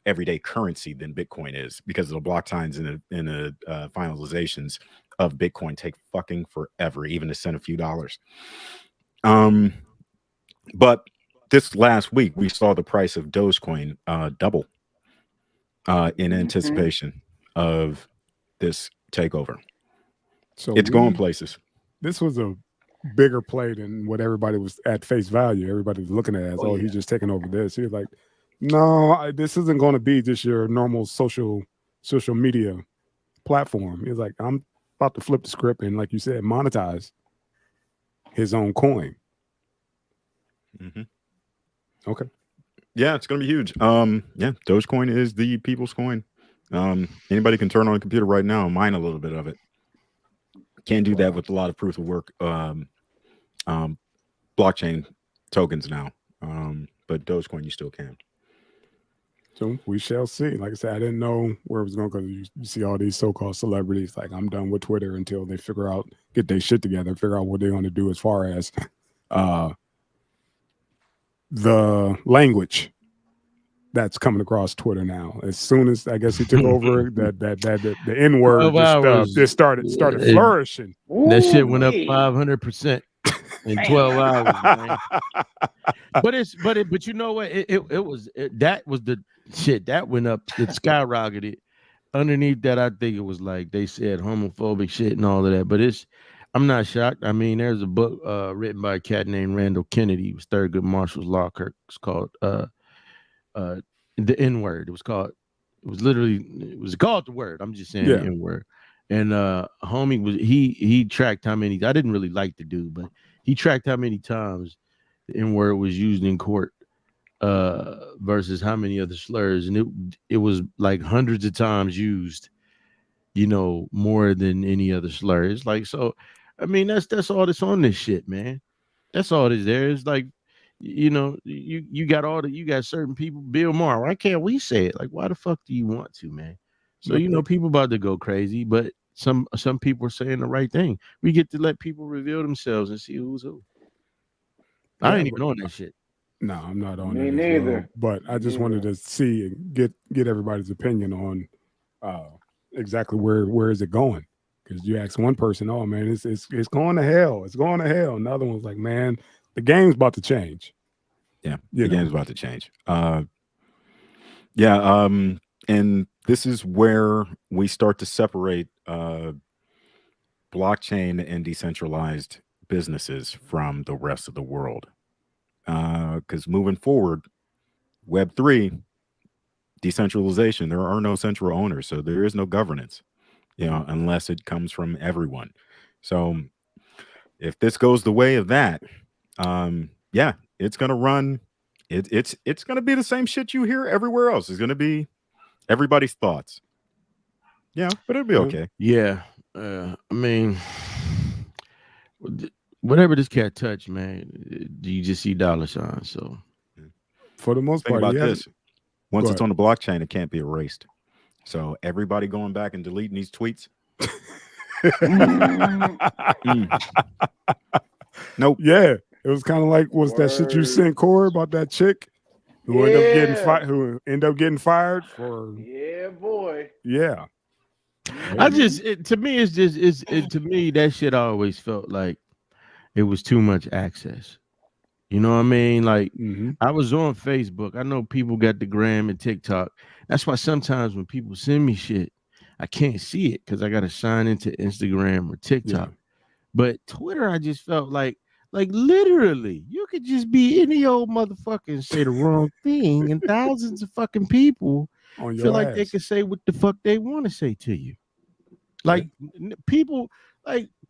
S3: everyday currency than Bitcoin is, because the block times and the finalizations of Bitcoin take fucking forever, even to send a few dollars. But this last week, we saw the price of Dogecoin double in anticipation of this takeover. So it's going places.
S1: This was a bigger play than what everybody was at face value. Everybody was looking at it as, he's just taking over this. He was like, no, this isn't going to be just your normal social media platform. He's like, I'm about to flip the script and, like you said, monetize his own coin. Okay.
S3: Yeah, it's going to be huge. Yeah, Dogecoin is the people's coin. Anybody can turn on a computer right now and mine a little bit of it. Can't do that with a lot of proof of work blockchain tokens now. But Dogecoin, you still can.
S1: So we shall see. Like I said, I didn't know where it was going, because you see all these so-called celebrities like, I'm done with Twitter until they get their shit together, figure out what they're going to do as far as the language that's coming across Twitter now. As soon as I guess he took over, the N-word just started flourishing.
S5: That shit went up 500% in 12 hours, man. But you know what? That was the shit that went up. It skyrocketed. Underneath that, I think it was like they said homophobic shit and all of that. But I'm not shocked. I mean, there's a book written by a cat named Randall Kennedy. It was Thurgood Marshall's Law Kirk. It's called The N-word. It was called The Word. I'm just saying the N-word. And homie was he tracked how many. I didn't really like the dude, but he tracked how many times the N-word was used in court versus how many other slurs, and it was like hundreds of times used, more than any other slur. It's like, so I mean, that's all that's on this shit, man. That's all that's there. It's like, you got certain people. Bill Maher, why can't we say it? Like, why the fuck do you want to, man? So people about to go crazy, but some people are saying the right thing. We get to let people reveal themselves and see who's who. I ain't even on that shit.
S1: No, I'm not on
S2: Me
S1: it.
S2: neither.
S1: But I just wanted to see and get everybody's opinion on exactly where is it going. Because you ask one person, oh man, it's going to hell. It's going to hell. Another one's like, man, the game's about to change.
S3: Yeah, the game's about to change. And this is where we start to separate blockchain and decentralized businesses from the rest of the world. Because moving forward, Web3, decentralization, there are no central owners, so there is no governance, unless it comes from everyone. So if this goes the way of that, it's going to run. It's going to be the same shit you hear everywhere else. It's going to be everybody's thoughts. Yeah, but it'll be okay.
S5: Yeah. I mean, whatever this cat touched, man, you just see dollar signs. So
S1: for the most part,
S3: about this, once it's on the blockchain, it can't be erased. So everybody going back and deleting these tweets. Nope.
S1: Yeah. It was kind of like, what's that shit you sent, Corey, about that chick who ended up getting fired for?
S2: Yeah, boy.
S1: Yeah.
S5: To me, that shit always felt like it was too much access. You know what I mean? Like, I was on Facebook. I know people got the gram and TikTok. That's why sometimes when people send me shit, I can't see it because I got to sign into Instagram or TikTok. Yeah. But Twitter, I just felt like literally, you could just be any old motherfucker and say the wrong thing, and thousands of fucking people feel like they can say what the fuck they want to say to you. Like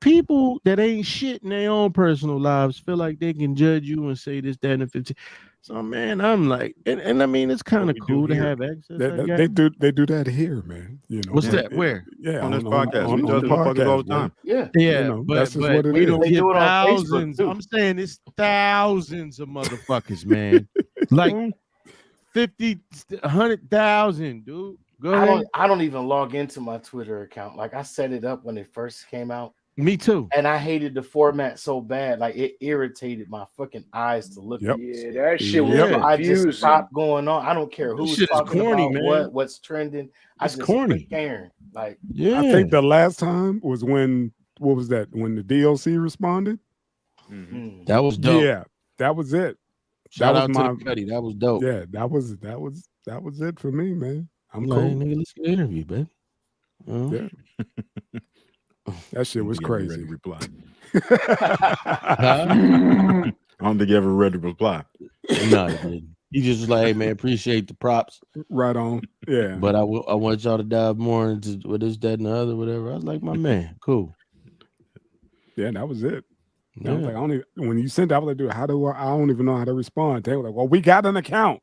S5: people that ain't shit in their own personal lives feel like they can judge you and say this, that, and the 15. So man, I'm like, and I mean, it's kind of cool to have access.
S1: They do that here, man. You know,
S5: what's that? Where?
S1: Yeah,
S3: on this podcast, we judge
S1: the
S3: motherfuckers all the
S1: man.
S3: time.
S6: Yeah,
S5: Yeah,
S1: you know,
S5: but
S1: that's just what it
S5: we
S1: is.
S5: don't
S6: They
S5: get
S6: do it on Facebook,
S5: thousands.
S6: too.
S5: I'm saying it's thousands of motherfuckers, man. Like 50, 100,000, dude. Go ahead.
S6: I don't even log into my Twitter account. Like I set it up when it first came out.
S5: Me too.
S6: And I hated the format so bad. Like it irritated my fucking eyes to look at
S1: Yep.
S6: this
S2: Yeah,
S6: shit.
S2: that shit was
S6: I just
S2: confusing.
S6: stopped going on. I don't care
S5: This
S6: who's
S5: shit is
S6: talking
S5: corny,
S6: about
S5: man.
S6: what's trending. I
S5: It's
S6: just
S5: corny.
S6: quit caring. Like
S5: Yeah,
S1: I think the last time was when what was that? When the DLC responded.
S5: that was dope.
S1: Yeah, that was it.
S5: Shout
S1: that
S5: out
S1: was
S5: to
S1: my-
S5: the Cuddy. That was dope.
S1: Yeah, that was it for me, man. I'm
S5: like,
S1: cool.
S5: nigga, let's get an interview, baby.
S1: Yeah. That shit was crazy.
S3: Reply.
S5: Huh?
S3: I don't think you ever read the reply.
S5: No, he didn't. He just was like, hey man, appreciate the props,
S1: Right on. Yeah.
S5: but I want y'all to dive more into what is that and the other, whatever. I was like, my man, cool.
S1: Yeah, that was it.
S5: Yeah.
S1: I was like, I don't even, when you sent that, I was like, dude, how do I don't even know how to respond. They were like, well, we got an account.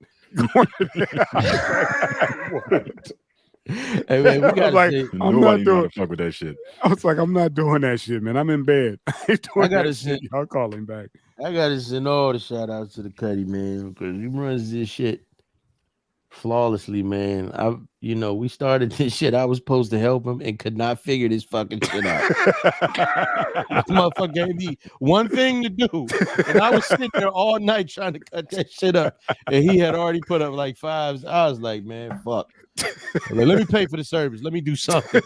S5: Hey man, we got
S1: like,
S5: to
S1: I'm
S3: Nobody
S1: not
S3: know how
S1: doing.
S3: to fuck with that shit.
S1: I was like, I'm not doing that shit, man. I'm in bed. I ain't doing
S5: gotta
S1: that shit.
S5: send-
S1: Y'all calling back.
S5: I gotta send all the shout outs to the Cuddy, man, because he runs this shit flawlessly, man. We started this shit. I was supposed to help him and could not figure this fucking shit out. This motherfucker gave me one thing to do, and I was sitting there all night trying to cut that shit up, and he had already put up like 5s. I was like, man, fuck. Like, let me pay for the service. Let me do something.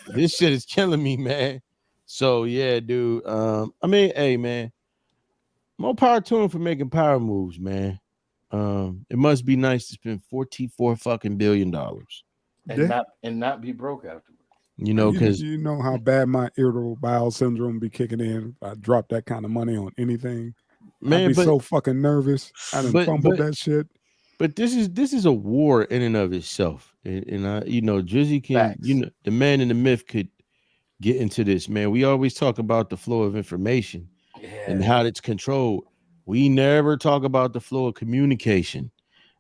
S5: This shit is killing me, man. So yeah, dude. I mean, hey, man, more power to him for making power moves, man. It must be nice to spend $44 fucking billion.
S6: and not be broke afterwards.
S5: You know, because
S1: you know how bad my irritable bowel syndrome be kicking in. If I drop that kind of money on anything,
S5: man,
S1: I'd be
S5: but
S1: so fucking nervous. I done fumbled that shit.
S5: but this is a war in and of itself, and I, Drizzy can,
S6: Facts.
S5: the man in the myth could get into this, man. We always talk about the flow of information and how it's controlled. We never talk about the flow of communication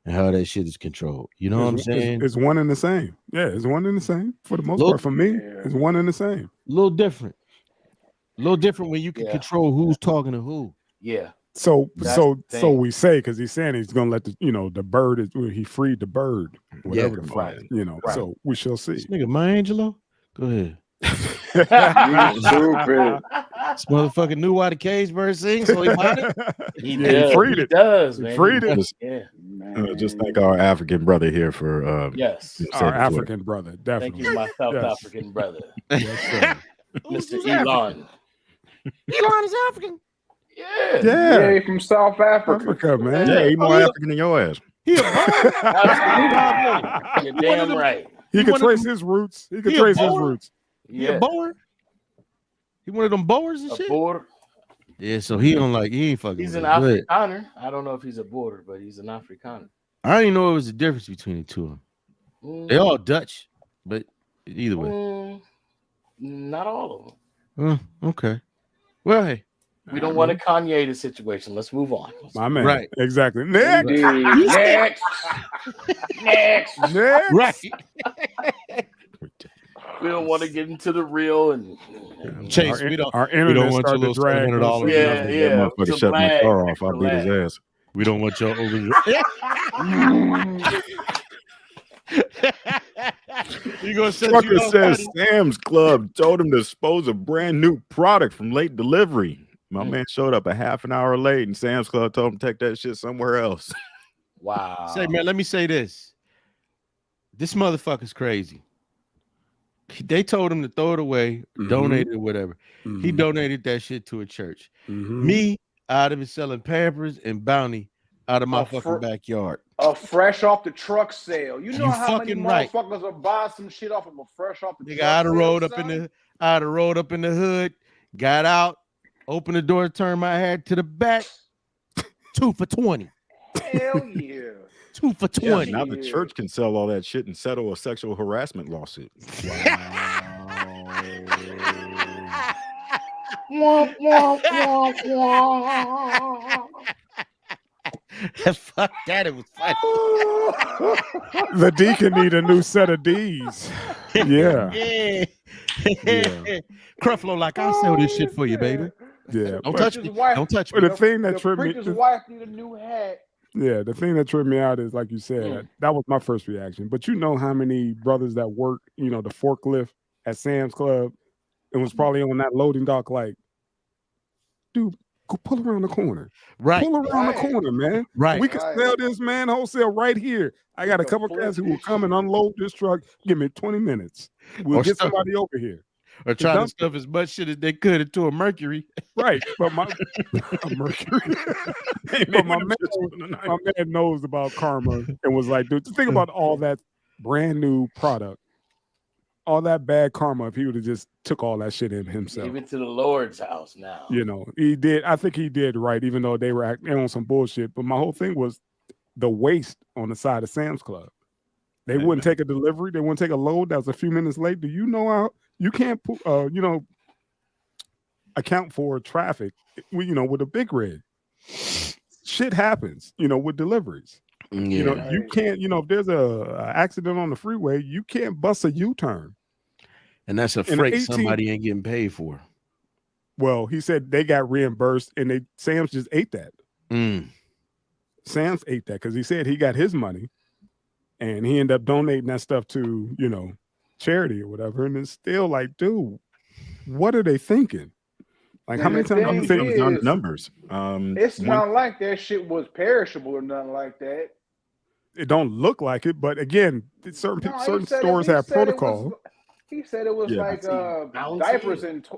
S5: and how that shit is controlled. You know what I'm saying?
S1: It's one and the same. Yeah, it's one and the same for the most part. For me, it's one and the same.
S5: A little different when you can control who's talking to who.
S6: Yeah.
S1: So
S6: That's the thing.
S1: so we say, because he's saying he's gonna let the bird he freed the bird, whatever the fuck,
S6: right.
S1: So we shall see.
S5: This nigga Maya Angelou, go ahead.
S2: You stupid.
S5: This motherfucker knew why the cage bird sings, so he might it.
S6: He
S1: freed it.
S6: Does,
S1: He
S6: man.
S1: freed it.
S6: Yeah.
S3: Just thank our African brother here for
S6: Yes.
S1: Our African brother, definitely.
S6: Thank you, my South
S1: Yes.
S6: African brother,
S1: Yes, sir.
S6: Mr. Elon.
S5: Elon is African.
S6: Yeah.
S1: Yeah,
S2: Yeah, from South Africa.
S1: Africa, man.
S3: Yeah, he more African than your ass.
S5: He a boy.
S6: You're damn right.
S1: He
S5: He
S1: could
S5: one of
S1: trace
S5: them-
S1: his roots. He could
S5: he a
S1: trace his
S5: Boer?
S1: roots.
S5: He a bower. He one of them bowers and
S6: A
S5: shit.
S6: border.
S5: Yeah, so he ain't fucking.
S6: He's
S5: with
S6: an
S5: it. But
S6: Afrikaner. I don't know if he's a border, but he's an Afrikaner.
S5: I didn't know it was a difference between the two of them. They all Dutch, but either way.
S6: Not all of them.
S5: Okay. Well, hey.
S6: We don't want to Kanye the situation. Let's move on.
S1: My man.
S5: Right.
S1: Exactly. Next.
S2: Next. Next.
S1: Next.
S5: Right.
S6: We don't want to get into the real and
S5: Chase,
S1: Our internet
S5: want
S1: started
S5: your
S1: to
S5: little
S1: drag.
S5: $700.
S6: Yeah,
S3: That
S6: yeah.
S3: motherfucker
S6: to
S3: shut my
S6: brag,
S3: car off. I'll
S6: to
S3: beat his
S6: brag.
S3: ass.
S5: we don't want y'all over. You gonna set you
S3: Trucker
S5: up,
S3: says
S5: buddy?
S3: Sam's Club told him to dispose of brand new product from late delivery. My man showed up a half an hour late, and Sam's Club told him to take that shit somewhere else.
S6: Wow.
S5: Say, man, let me say this. This motherfucker's crazy. They told him to throw it away, donate it, or whatever. He donated that shit to a church. Me, out of it selling Pampers and Bounty out of my fucking backyard.
S2: A fresh off the truck sale. You know
S5: You
S2: how many
S5: fucking right.
S2: motherfuckers will buy some shit off of a fresh off the
S5: Nigga,
S2: truck
S5: I'd have
S2: sale,
S5: rolled up
S2: son?
S5: in the hood, got out, opened the door, turned my head to the back. 2 for $20.
S2: Hell yeah.
S5: 2 for
S3: Yeah,
S5: $20.
S3: now the church can sell all that shit and settle a sexual harassment lawsuit.
S5: Fuck that, it was funny.
S1: The D can need a new set of D's. Yeah.
S5: Yeah.
S1: Yeah.
S5: Creflo, like, I'll sell this shit for you, baby.
S1: Yeah.
S5: Don't touch me. Don't touch me.
S1: But the thing that
S2: the
S1: tripped me,
S2: preacher's wife need a new hat.
S1: yeah, the thing that tripped me out is, like you said, that was my first reaction. But you know how many brothers that work, you know, the forklift at Sam's Club, and was probably on that loading dock, like, dude, go pull around the corner.
S5: Right.
S1: Pull around the corner, man.
S5: Right.
S1: We can sell this, man, wholesale right here. I got a couple guys who will come and unload this truck. Give me 20 minutes. We'll get somebody over here.
S5: Or try to stuff as much shit as they could into a Mercury.
S1: Right. But my Mercury. But my man knows about karma and was like, dude, think about all that brand new product. All that bad karma if he would have just took all that shit in himself.
S6: Give it to the Lord's house now.
S1: You know, he did. I think he did right, even though they were acting on some bullshit. But my whole thing was the waste on the side of Sam's Club. They wouldn't take a delivery. They wouldn't take a load that was a few minutes late. Do you know how you can't, you know, account for traffic? You know, with a big rig, shit happens. You know, with deliveries.
S5: Yeah.
S1: You know, you can't. You know, if there's a accident on the freeway, you can't bust a U-turn.
S5: And that's a freight somebody ain't getting paid for.
S1: Well, he said they got reimbursed, and Sam's just ate that. Sam's ate that because he said he got his money, and he ended up donating that stuff to, you know, charity or whatever. And it's still like, dude, what are they thinking? Like, how many times
S2: I'm
S3: thinking on numbers?
S2: It's not like that shit was perishable or nothing like that.
S1: It don't look like it, but again, certain stores have protocol.
S2: He said it was like diapers and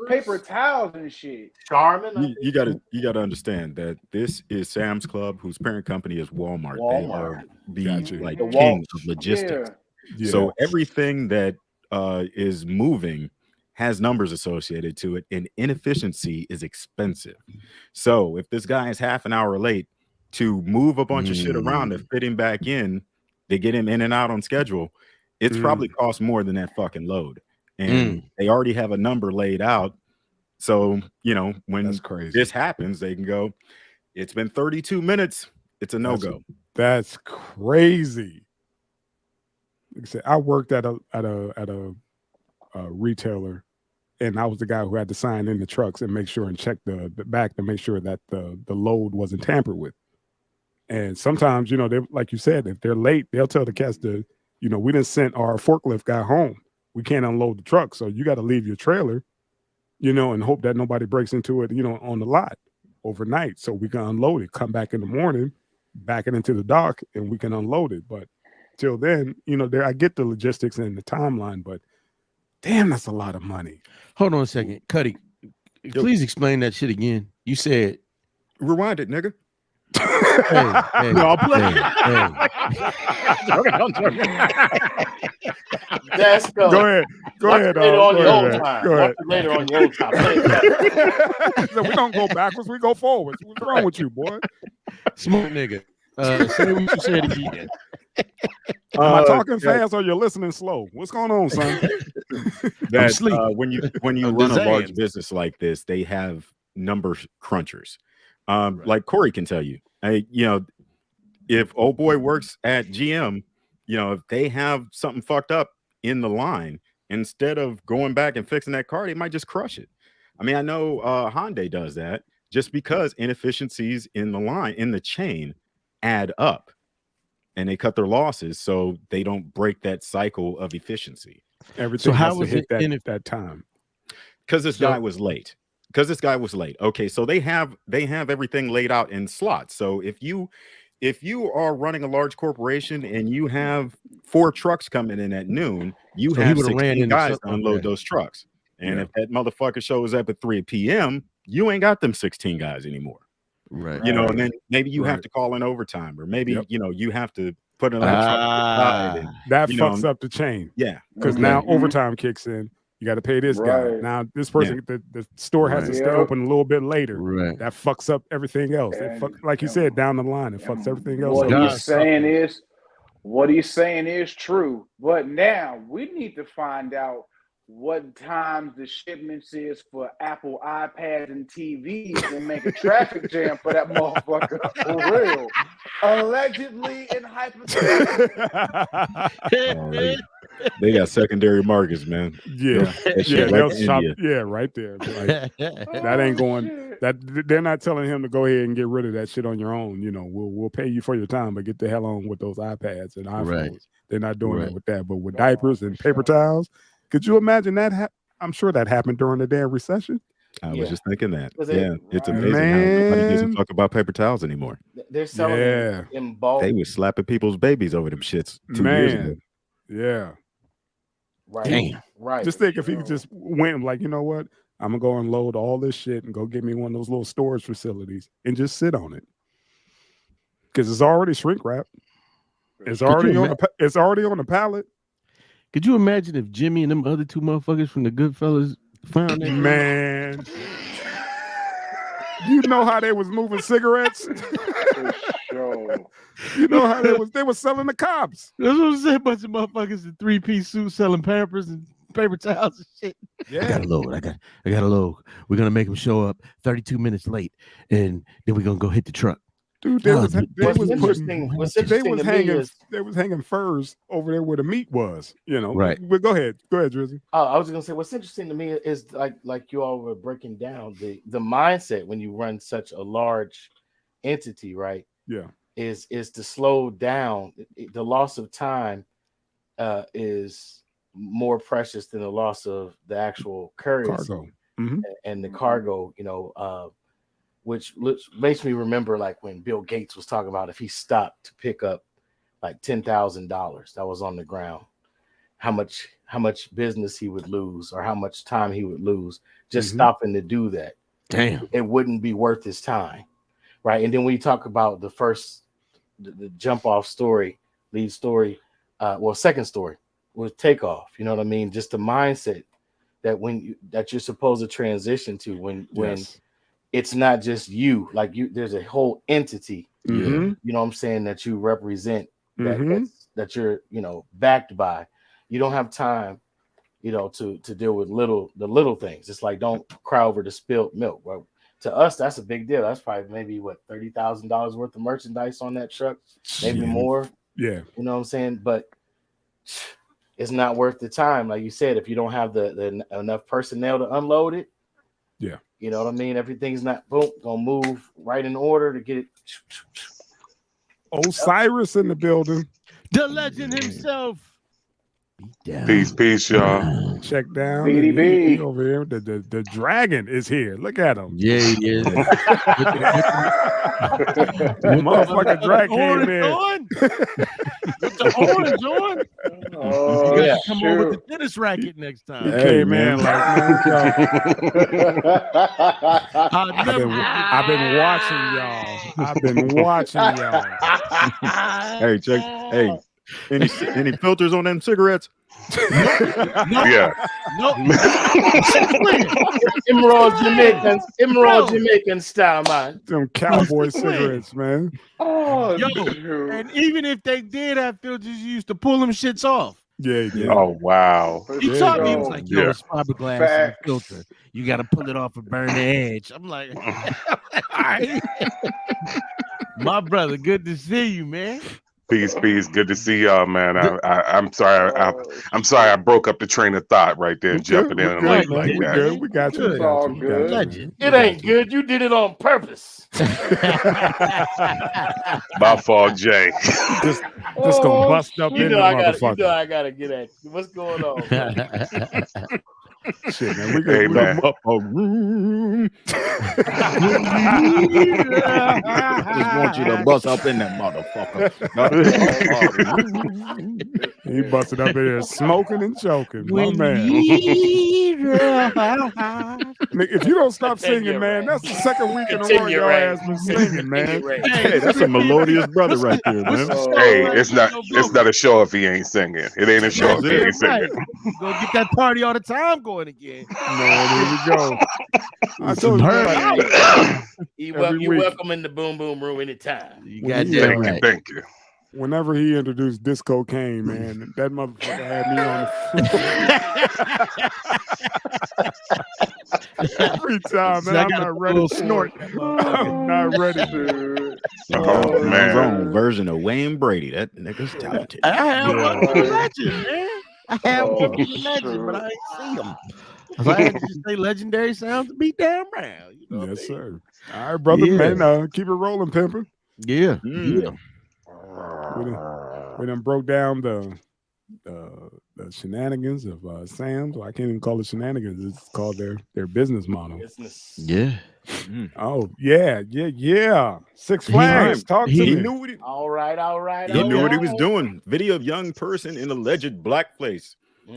S2: paper towels and shit.
S6: Charmin.
S3: You gotta understand that this is Sam's Club, whose parent company is Walmart. They are the king of logistics.
S1: Yeah.
S3: So everything that is moving has numbers associated to it, and inefficiency is expensive. So if this guy is half an hour late to move a bunch of shit around to fit him back in, they get him in and out on schedule. It's probably cost more than that fucking load. And they already have a number laid out. So, you know, when this happens, they can go, it's been 32 minutes. It's a no-go.
S1: That's crazy. Like I said, I worked at a retailer, and I was the guy who had to sign in the trucks and make sure and check the back to make sure that the load wasn't tampered with. And sometimes, you know, they, like you said, if they're late, they'll tell the cats to, you know, we didn't send our forklift guy home. We can't unload the truck. So you got to leave your trailer, you know, and hope that nobody breaks into it, you know, on the lot overnight. So we can unload it, come back in the morning, back it into the dock, and we can unload it. But till then, you know, I get the logistics and the timeline, but damn, that's a lot of money.
S5: Hold on a second. Cuddy, please explain that shit again. You said
S3: rewind it, nigga.
S5: Hey,
S3: no, I'll play.
S6: Let's go.
S1: Go ahead.
S6: Later on your time.
S1: So we don't go backwards. We go forwards. What's wrong with you, boy?
S5: Smart nigga. Say what you said again.
S1: Am I talking fast or you're listening slow? What's going on, son?
S3: When you run a large business like this, they have number crunchers. Like Corey can tell you, you know, if old boy works at GM, you know, if they have something fucked up in the line, instead of going back and fixing that car, they might just crush it. I mean, I know Hyundai does that just because inefficiencies in the line, in the chain, add up, and they cut their losses so they don't break that cycle of efficiency.
S1: Everything has to hit that time.
S3: Because this guy was late. Okay, so they have everything laid out in slots. So if you are running a large corporation and you have 4 trucks coming in at noon, you have 16 guys to unload those trucks. And if that motherfucker shows up at 3 p.m., you ain't got them 16 guys anymore.
S5: Right.
S3: You know, and then maybe you have to call in overtime, or maybe you know, you have to put another truck aside.
S1: That fucks up the chain.
S3: Yeah.
S1: Because now overtime kicks in. You got to pay this guy. Now this person, the store has to stay open a little bit later.
S5: Right.
S1: That fucks up everything else. Like you said, down the line, it fucks everything else
S2: what
S1: up.
S2: What he's saying is true. But now we need to find out what times the shipments is for Apple iPads and TVs and make a traffic jam for that motherfucker for real. Allegedly and hypothetically.
S3: They got secondary markets, man.
S1: Yeah, yeah, they'll shop. Yeah, right there. Like, that ain't going. That they're not telling him to go ahead and get rid of that shit on your own. You know, we'll pay you for your time, but get the hell on with those iPads and iPhones.
S5: Right.
S1: They're not doing that with that. But with diapers and paper towels, could you imagine that? I'm sure that happened during the damn recession.
S3: I was just thinking that.
S6: Yeah,
S3: it's amazing how nobody doesn't talk about paper towels anymore.
S6: They're selling them in bulk.
S3: They were slapping people's babies over them shits 2 years ago.
S1: Yeah.
S6: Right.
S5: Damn.
S6: Right.
S1: Just think if he just went like, you know what? I'm gonna go unload all this shit and go get me one of those little storage facilities and just sit on it. Because it's already shrink wrapped. It's already on the pallet.
S5: Could you imagine if Jimmy and them other two motherfuckers from the Goodfellas found that?
S1: Man. You know how they was moving cigarettes? You know how they was selling the cops.
S5: That's what I'm saying. A bunch of motherfuckers in 3-piece suits selling Pampers and paper towels and shit. Yeah. I got a load. I got a load. We're gonna make them show up 32 minutes late, and then we're gonna go hit the truck.
S1: Dude, they was hanging furs over there where the meat was, you know.
S5: Right.
S1: But go ahead, Drizzy.
S6: I was gonna say what's interesting to me is like you all were breaking down the mindset when you run such a large entity, right?
S1: Yeah.
S6: Is to slow down. The loss of time is more precious than the loss of the actual currency and the cargo, you know, which makes me remember like when Bill Gates was talking about if he stopped to pick up like $10,000 that was on the ground, how much business he would lose or how much time he would lose just stopping to do that.
S5: Damn,
S6: it wouldn't be worth his time, right? And then when you talk about the jump off story, lead story, second story was Takeoff. You know what I mean? Just the mindset that that you're supposed to transition to when it's not just you, like there's a whole entity, you know what I'm saying, that you represent, that you're, you know, backed by. You don't have time, you know, to deal with the little things. It's like, don't cry over the spilled milk. Well, to us, that's a big deal. That's probably maybe what, $30,000 worth of merchandise on that truck, maybe more.
S1: Yeah.
S6: You know what I'm saying? But it's not worth the time. Like you said, if you don't have the enough personnel to unload it.
S1: Yeah.
S6: You know what I mean? Everything's not gonna move right in order to get it.
S1: Osiris in the building.
S5: The legend himself.
S7: Peace, y'all.
S1: Check down.
S2: BDB
S1: over here. The dragon is here. Look at him.
S5: Yeah, he is.
S1: Motherfucking dragon came in.
S5: With the horns on.
S2: Oh,
S5: you gotta come on with the tennis racket next time.
S1: Hey, man. I've been watching y'all.
S3: Hey, check. Hey, any filters on them cigarettes?
S7: Yeah.
S6: Nope. Emerald Jamaican style, man.
S1: Them cowboy cigarettes, man.
S2: Oh,
S5: yo, and even if they did have filters, you used to pull them shits off.
S1: Yeah.
S7: Oh, wow.
S5: He taught me, he was like, yo, it's fiberglass and a filter. You got to pull it off and burn the edge. I'm like, all right. My brother, good to see you, man.
S7: Peace. Good to see y'all, man. I'm sorry. I'm sorry. I broke up the train of thought right there, jumping in late like that.
S1: Good. We got you.
S2: It's all good.
S6: It ain't good. You did it on purpose.
S7: My fault, Jay.
S1: Just gonna bust up in the motherfucker.
S6: You know I gotta get at you. What's going on?
S1: Shit, man. We
S3: Up a room. Just want you to bust up in that motherfucker.
S1: He busted up in there smoking and choking. My man. If you don't stop singing, man, that's the second week in a row your ass been singing, man.
S3: Hey, that's a melodious brother right there, man.
S7: Hey, it's not a show if he ain't singing. It ain't a show if he ain't singing.
S5: Go get that party all the time going again.
S1: Man, here we go. I told you,
S6: you welcome in the boom boom room anytime.
S5: You got that right.
S7: Thank you.
S1: whenever he introduced disco cane, man, that motherfucker had me on the floor. Every time, man, I'm not ready for it. I'm not ready for it.
S7: Oh, man.
S3: His own version of Wayne Brady. That nigga's talented.
S5: I had one
S2: Yeah.
S5: from the legend, man. I had one from the legend, but I ain't see him. So I had to just say legendary sounds to be damn round. You know what I
S1: Yes,
S5: mean?
S1: sir. All right, brother,
S5: Yeah.
S1: man. Keep it rolling, pimpin'.
S5: Yeah.
S3: Mm.
S1: We done broke down the shenanigans of Sam's. Well, I can't even call it shenanigans. It's called their business model.
S6: Business.
S5: Yeah.
S1: Oh, yeah. Six Flags. Talk to
S3: He
S1: me.
S3: knew what
S6: All right.
S3: he knew what he was doing. Video of young person in alleged blackface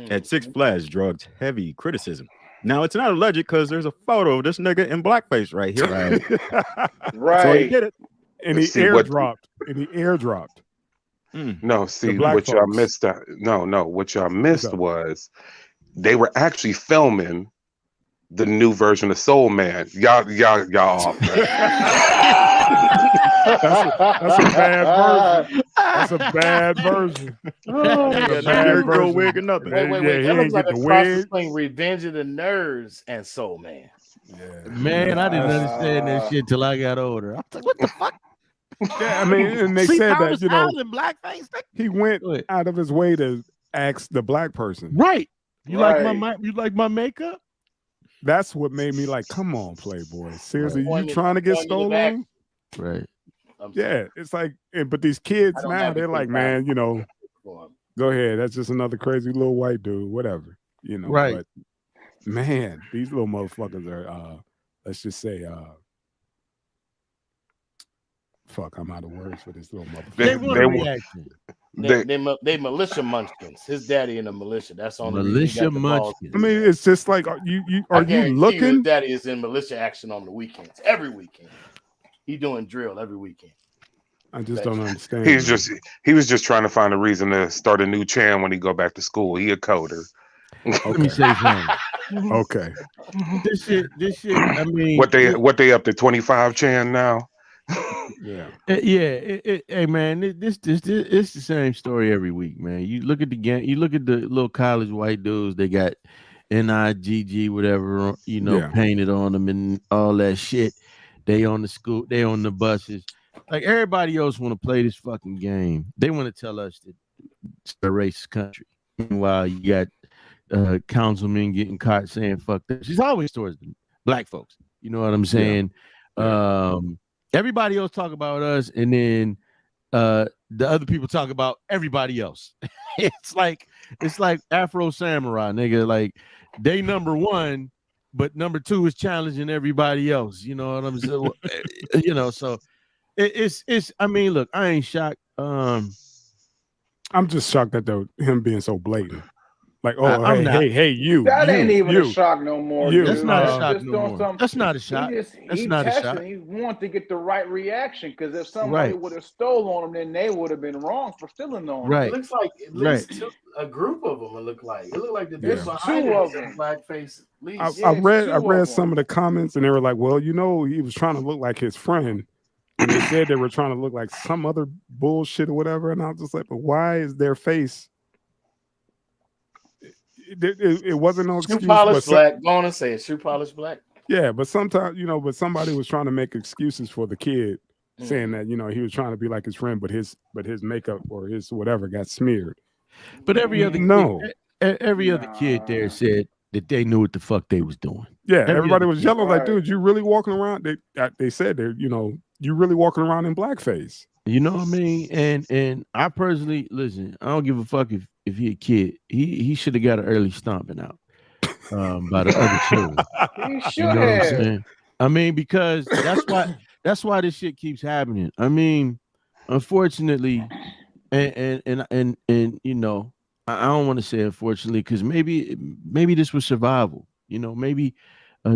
S3: at Six Flags draws heavy criticism. Now it's not alleged because there's a photo of this nigga in blackface right here.
S6: Right.
S3: So he did it.
S1: And he
S7: See, what-
S1: airdropped.
S7: No, see
S1: black
S7: what y'all
S1: folks.
S7: missed. No, what y'all missed was they were actually filming the new version of Soul Man. Y'all off, man.
S1: That's a bad version. That's a bad version.
S3: Got no Jerry Curl wig or nothing.
S6: Wait.
S1: Yeah,
S6: That
S1: he
S6: looks
S1: ain't
S6: like
S1: get
S6: a
S1: the
S6: cross
S1: wig.
S6: between Revenge of the Nerds and Soul Man.
S1: Yeah.
S5: Man, I didn't understand that shit till I got older. I was like, what the fuck?
S1: Yeah, I mean, and they
S5: See,
S1: said
S5: Thomas
S1: that, you know,
S5: Allen in blackface.
S1: he went
S5: Go ahead.
S1: out of his way to ask the black person.
S5: Right. You
S2: Right.
S5: like my makeup?
S1: That's what made me like, come on, Playboy. Seriously,
S6: Right.
S1: you trying to get
S6: Pointing in the back.
S1: stolen?
S5: Right.
S1: Yeah, it's like, but these kids
S6: I don't
S1: now,
S6: have to
S1: they're
S6: think
S1: like,
S6: about
S1: man,
S6: it.
S1: you know, go ahead. That's just another crazy little white dude, whatever, you know.
S5: Right.
S1: But man, these little motherfuckers are, let's just say, fuck, I'm out of words for this little motherfucker.
S5: They want a reaction.
S6: They militia munchkins. His daddy in the militia. That's on
S5: Militia munchkins.
S1: I mean, it's just like, are you
S6: His
S1: looking?
S6: daddy is in militia action on the weekends. Every weekend, he doing drill every weekend.
S1: I just don't understand.
S7: He was just trying to find a reason to start a new channel when he go back to school. He a coder.
S5: Let me say something.
S1: Okay.
S5: This shit. I mean,
S7: What they up to 25 chan now?
S1: Yeah.
S5: Hey man, it's the same story every week, man. You look at the game. You look at the little college white dudes. They got NIGG whatever, you know,
S1: Yeah.
S5: painted on them and all that shit. They on the school. They on the buses. Like everybody else want to play this fucking game. They want to tell us that it's a racist country. Meanwhile, you got councilmen getting caught saying fuck this. It's always towards the black folks. You know what I'm saying? Yeah. Everybody else talk about us, and then the other people talk about everybody else. it's like Afro Samurai, nigga. Like they number one, but number two is challenging everybody else. You know what I'm saying? You know, so it's. I mean, look, I ain't shocked. I'm
S1: just shocked at him being so blatant. Like, hey, you.
S2: That ain't even
S1: you.
S2: a shock no more.
S5: That's not a shock no more. That's not a shock.
S2: That's not a shock. He wanted to get the right reaction because if somebody would have stolen on him, then they would have been wrong for stealing on him.
S5: Right.
S6: It looks like at least a group of them. It looked like the
S2: There's two of them.
S6: Blackface.
S1: I read some of the comments and they were like, well, you know, he was trying to look like his friend. And they said they were trying to look like some other bullshit or whatever. And I was just like, but why is their face? It wasn't no excuse.
S6: Shoe polish black. Go on and say it. Shoe polish black.
S1: Yeah, but sometimes, you know, but somebody was trying to make excuses for the kid, saying that, you know, he was trying to be like his friend, but his makeup or his whatever got smeared.
S5: But every other kid there said that they knew what the fuck they was doing.
S1: Yeah, everybody was yelling like, dude, you really walking around? They said they're, you know, you really walking around in blackface.
S5: You know what I mean? And I personally, listen, I don't give a fuck if he a kid. He should have got an early stomping out by the other children.
S2: He should
S5: you know
S2: have.
S5: What I'm saying? I mean, because that's why this shit keeps happening. I mean, unfortunately, and you know, I don't want to say unfortunately, because maybe this was survival. You know, maybe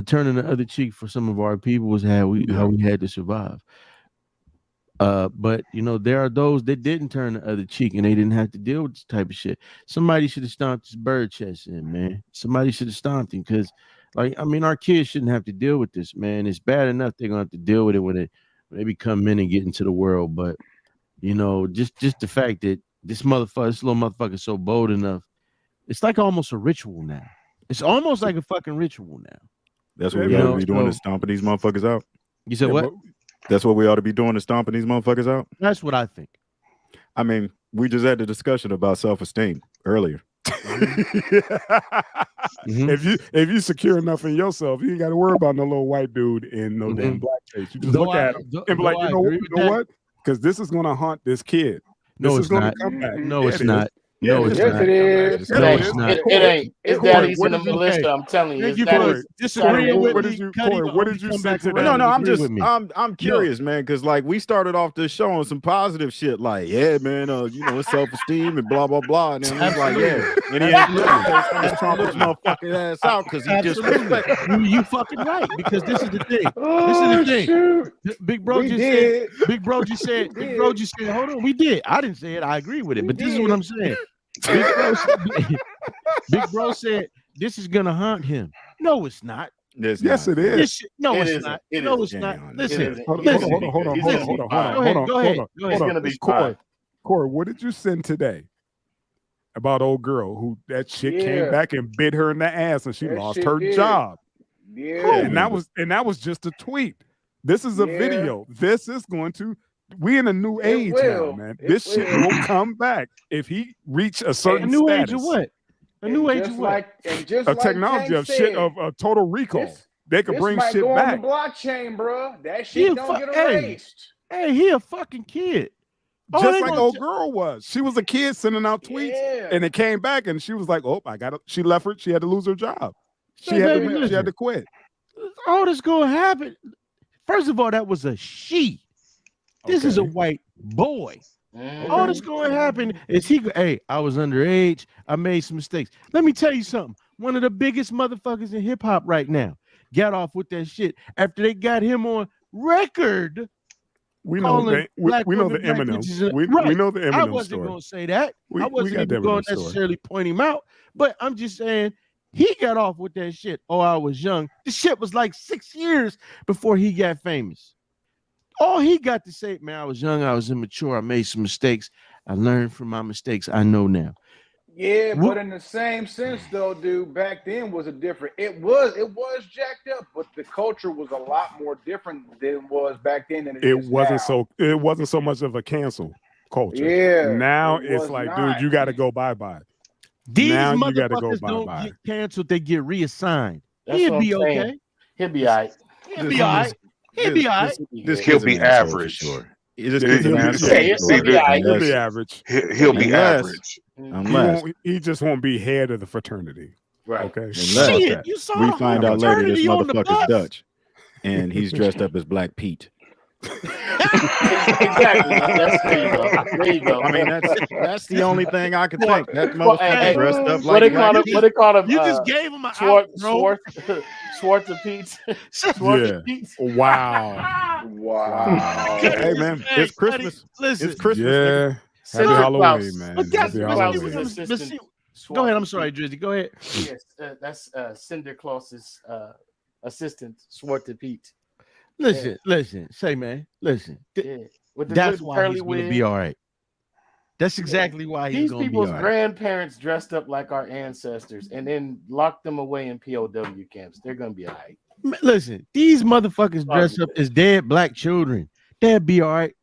S5: turning the other cheek for some of our people was how we had to survive. But you know, there are those that didn't turn the other cheek and they didn't have to deal with this type of shit. Somebody should have stomped his bird chest in, man. Somebody should have stomped him because, like, I mean, our kids shouldn't have to deal with this, man. It's bad enough they're gonna have to deal with it when they become men and get into the world. But You know, just the fact that this little motherfucker is so bold enough. It's like almost a ritual now. It's almost like a fucking ritual now.
S3: That's what we ought to be doing, is stomping these motherfuckers out.
S5: You said what?
S3: That's what we ought to be doing, is stomping these motherfuckers out.
S5: That's what I think.
S3: I mean, we just had the discussion about self-esteem earlier.
S1: If you secure enough in yourself, you ain't got to worry about no little white dude in no damn blackface. You just look at him and be like, you know what? Because this is gonna haunt this kid.
S5: No,
S1: this
S5: it's
S1: is gonna
S5: not.
S1: come back.
S5: No, it's not.
S1: No,
S5: it's
S2: yes,
S5: not.
S2: it is.
S5: No, it's not.
S6: It ain't. It's daddy's in the militia. I'm telling you.
S5: Thank you for disagreeing with me.
S1: What did you say today?
S3: No, I'm curious, man, because like we started off this show on some positive shit, like, yeah, man, you know, it's self-esteem and blah blah blah, and then he's like, yeah, and he ain't trying to motherfucking ass out because he just
S5: you fucking right, because this is the thing. This is the thing. Big bro just said, hold on, we did. I didn't say it. I agree with it, but this is what I'm saying. Big bro said this is gonna haunt him. No, it's not.
S1: Yes, it is.
S5: No, it's not. No, it's not. Listen, hold on. Go ahead.
S1: It's gonna be Corey. Corey, what did you send today about old girl who that shit came back and bit her in the ass and she lost her job?
S2: Yeah,
S1: and that was just a tweet. This is a video. This is going to. We in a new age now, man. This shit will come back if he reach a certain
S5: new
S1: status.
S5: Age of what? A new age of what?
S1: A technology of shit of total recall. They could bring shit
S2: go
S1: back.
S2: On the blockchain, bro. That shit don't get erased.
S5: Hey, he a fucking kid.
S1: Just like old girl was. She was a kid sending out tweets, and it came back, and she was like, "Oh, I got it." She left her. She had to lose her job. She had to quit.
S5: All this gonna happen. First of all, that was a she. This is a white boy. All that's going to happen is I was underage. I made some mistakes. Let me tell you something. One of the biggest motherfuckers in hip hop right now got off with that shit after they got him on record.
S1: We know the Eminem. We know the Eminem story.
S5: I wasn't going to say that. I wasn't even going to necessarily point him out, but I'm just saying he got off with that shit. Oh, I was young. This shit was like 6 years before he got famous. All he got to say, man, I was young, I was immature, I made some mistakes. I learned from my mistakes. I know now.
S2: Yeah, but in the same sense, though, dude, back then was a different. It was jacked up, but the culture was a lot more different than it was back then. Than it wasn't
S1: now. It wasn't so much of a cancel culture.
S2: Yeah.
S1: Now it's like, dude, you got to go bye-bye.
S5: These
S1: now
S5: motherfuckers don't get canceled; they get reassigned. He'll be okay.
S6: He'll be all right.
S5: He'll be all right. He'll be all right.
S7: He'll be average.
S3: He'll
S1: be average.
S7: He'll be average.
S3: Unless
S1: he just won't be head of the fraternity.
S6: Right.
S1: Okay.
S3: Unless we find out later this motherfucker's Dutch and he's dressed up as Black Pete.
S6: Exactly. There you go.
S3: I mean, that's the only thing I can think. That motherfucker dressed up like
S6: what they call him?
S5: You just gave him an
S6: Schwartz Pete.
S1: Wow.
S3: Hey man, it's Christmas.
S5: Listen,
S3: it's Christmas.
S1: Yeah. Happy Halloween, man.
S5: Happy Halloween. Go ahead. I'm sorry, Drizzy. Go ahead.
S6: Yes, that's Cinder Claus's assistant, Schwartz Pete.
S5: Listen. Say, man. Listen.
S6: With
S5: that's why he's going to be all right. That's exactly why he's going to be all right.
S6: These people's grandparents dressed up like our ancestors and then locked them away in POW camps. They're going to be all right.
S5: Listen, these motherfuckers dress up as dead black children. They'll be all right.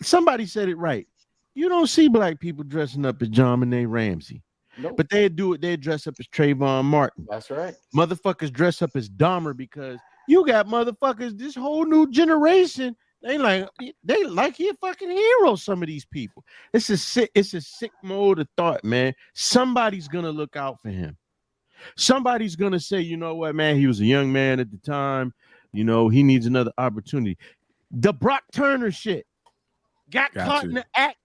S5: Somebody said it right. You don't see black people dressing up as JonBenét Ramsey.
S6: Nope.
S5: But they do it. They dress up as Trayvon Martin.
S6: That's right.
S5: Motherfuckers dress up as Dahmer because you got motherfuckers, this whole new generation. They like he a fucking hero. Some of these people. It's a sick mode of thought, man. Somebody's gonna look out for him. Somebody's gonna say, you know what, man, he was a young man at the time. You know, he needs another opportunity. The Brock Turner shit got caught in the act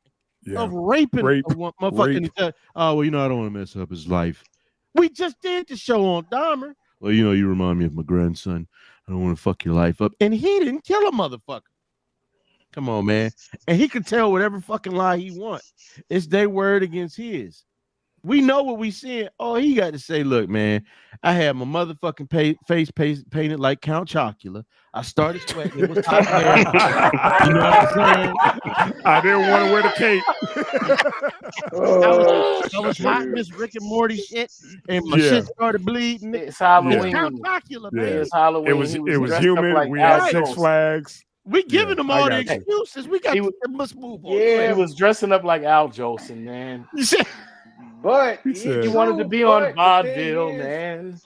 S5: of raping a motherfucking. Oh, well, you know, I don't want to mess up his life. We just did the show on Dahmer. Well, you know, you remind me of my grandson. I don't want to fuck your life up. And he didn't kill a motherfucker. Come on, man. And he could tell whatever fucking lie he wants. It's their word against his. We know what we seeing. All he got to say, look, man, I had my motherfucking face painted like Count Chocula. I started sweating. It was hot there. You know what I'm saying?
S1: I didn't want to wear the cape.
S5: I was hot, Miss Rick and Morty shit, and my shit started bleeding.
S6: It's Halloween.
S5: It's Count Chocula, man.
S6: It's Halloween.
S1: It was human.
S6: Like
S1: we had
S6: Al
S1: Six
S6: Jolson.
S1: Flags.
S5: We giving them all the
S1: got you.
S5: excuses. We got must move on.
S6: Yeah, he was dressing up like Al Jolson, man.
S2: But
S1: said-
S6: He wanted to be on vaudeville, man.